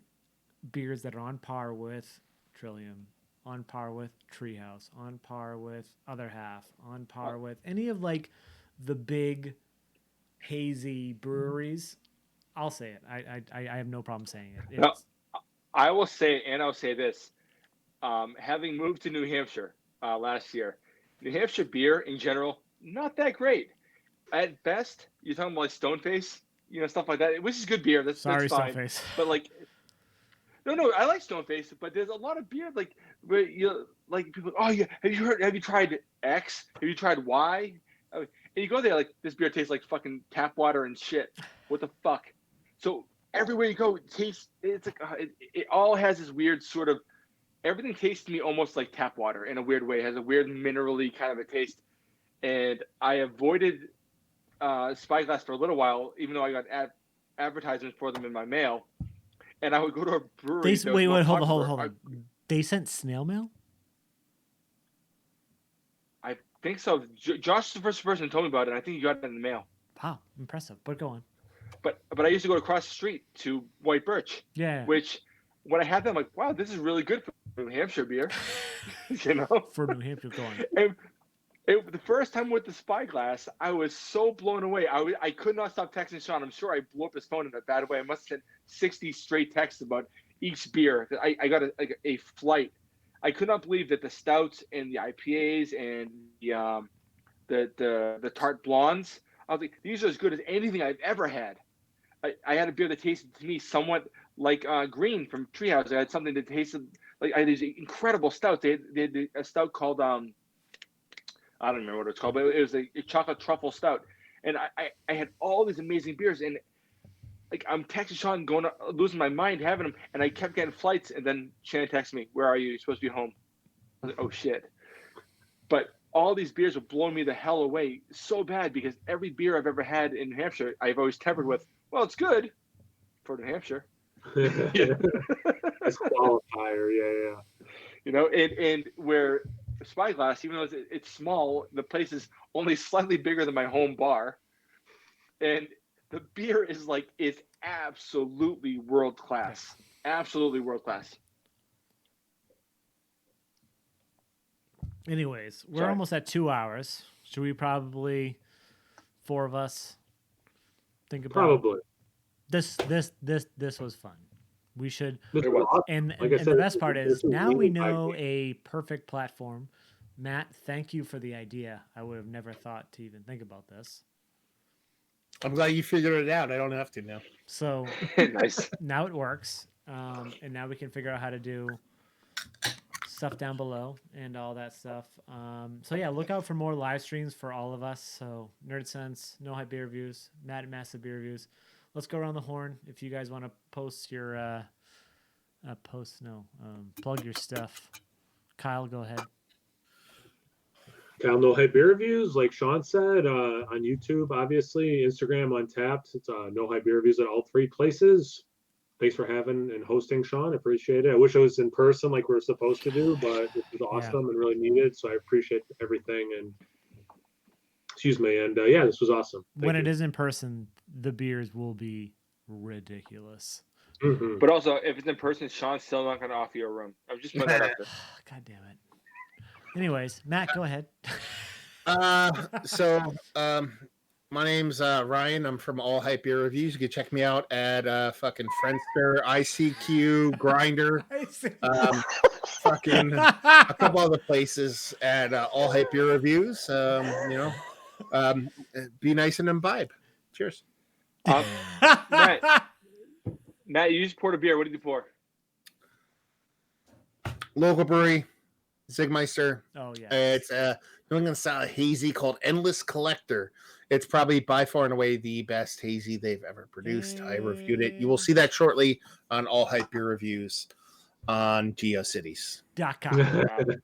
beers that are on par with Trillium, on par with Treehouse, on par with Other Half, on par with any of like the big hazy breweries. I'll say it. I have no problem saying it.
No, I will say, and I'll say this: having moved to New Hampshire last year, New Hampshire beer in general not that great. At best, you're talking about like Stoneface, stuff like that, which is good beer. That's fine.
Stoneface.
But like, no, I like Stoneface, but there's a lot of beer like where you like people. Oh yeah, have you tried X? Have you tried Y? And you go there like, this beer tastes like fucking tap water and shit. What the fuck? So everywhere you go, it tastes. It's like it all has this weird sort of. Everything tastes to me almost like tap water in a weird way. It has a weird minerally kind of a taste, and I avoided Spyglass for a little while, even though I got advertisements for them in my mail. And I would go to a brewery.
Wait, hold on. They sent snail mail?
I think so. Josh is the first person who told me about it. And I think you got it in the mail.
Wow, impressive. But go on.
But I used to go across the street to White Birch.
Yeah.
Which, when I had them, I'm like, wow, this is really good for New Hampshire beer.
For New Hampshire, go on.
And the first time with the Spyglass, I was so blown away. I could not stop texting Sean. I'm sure I blew up his phone in a bad way. I must have sent 60 straight texts about each beer. I got a flight. I could not believe that the stouts and the IPAs and the tart blondes, I was like, these are as good as anything I've ever had. I had a beer that tasted to me somewhat like Green from Treehouse. I had something that tasted like, I had these incredible stouts. They had a stout called I don't remember what it's called, but it was a chocolate truffle stout. And I had all these amazing beers, and like, I'm texting Sean, losing my mind having them, and I kept getting flights. And then Shannon texted me, "Where are you? You're supposed to be home." I was like, "Oh shit!" But all these beers were blowing me the hell away so bad, because every beer I've ever had in New Hampshire, I've always tempered with, "Well, it's good for New Hampshire."
It's qualifier, yeah.
And where Spyglass, even though it's small, the place is only slightly bigger than my home bar, and the beer is absolutely world class. Absolutely world class.
Anyways, we're almost at 2 hours. Should we probably, 4 of us, think about
probably
this was fun. We should, and
like I said,
the best part is now we know a perfect platform. Matt, thank you for the idea. I would have never thought to even think about this.
I'm glad you figured it out. I don't have to now.
So
nice.
Now it works, and now we can figure out how to do stuff down below and all that stuff. So yeah, look out for more live streams for all of us. So Nerdsense, No Hype Beer Reviews, Matt Massive Beer Reviews. Let's go around the horn. If you guys want to post your plug your stuff. Kyle, go ahead.
Cal No Hype Beer Reviews, like Sean said, on YouTube, obviously, Instagram Untapped. It's No Hype Beer Reviews at all 3 places. Thanks for having and hosting, Sean. I appreciate it. I wish I was in person like we were supposed to do, but this was awesome and really needed. So I appreciate everything. And excuse me. And yeah, this was awesome.
When it is in person, the beers will be ridiculous.
Mm-hmm.
But also, if it's in person, Sean's still not going to offer you a room. I'm just putting that out there.
God damn it. Anyways, Matt, go ahead.
My name's Ryan. I'm from All Hype Beer Reviews. You can check me out at fucking Friendster, ICQ, Grinder, fucking a couple other places at All Hype Beer Reviews. Be nice and imbibe. Cheers.
Matt, you just poured a beer. What did you pour?
Local brewery, Zigmeister.
Oh yeah.
It's a New England style hazy called Endless Collector. It's probably by far and away the best hazy they've ever produced. I reviewed it. You will see that shortly on All Hype Beer Reviews on GeoCities.
.com.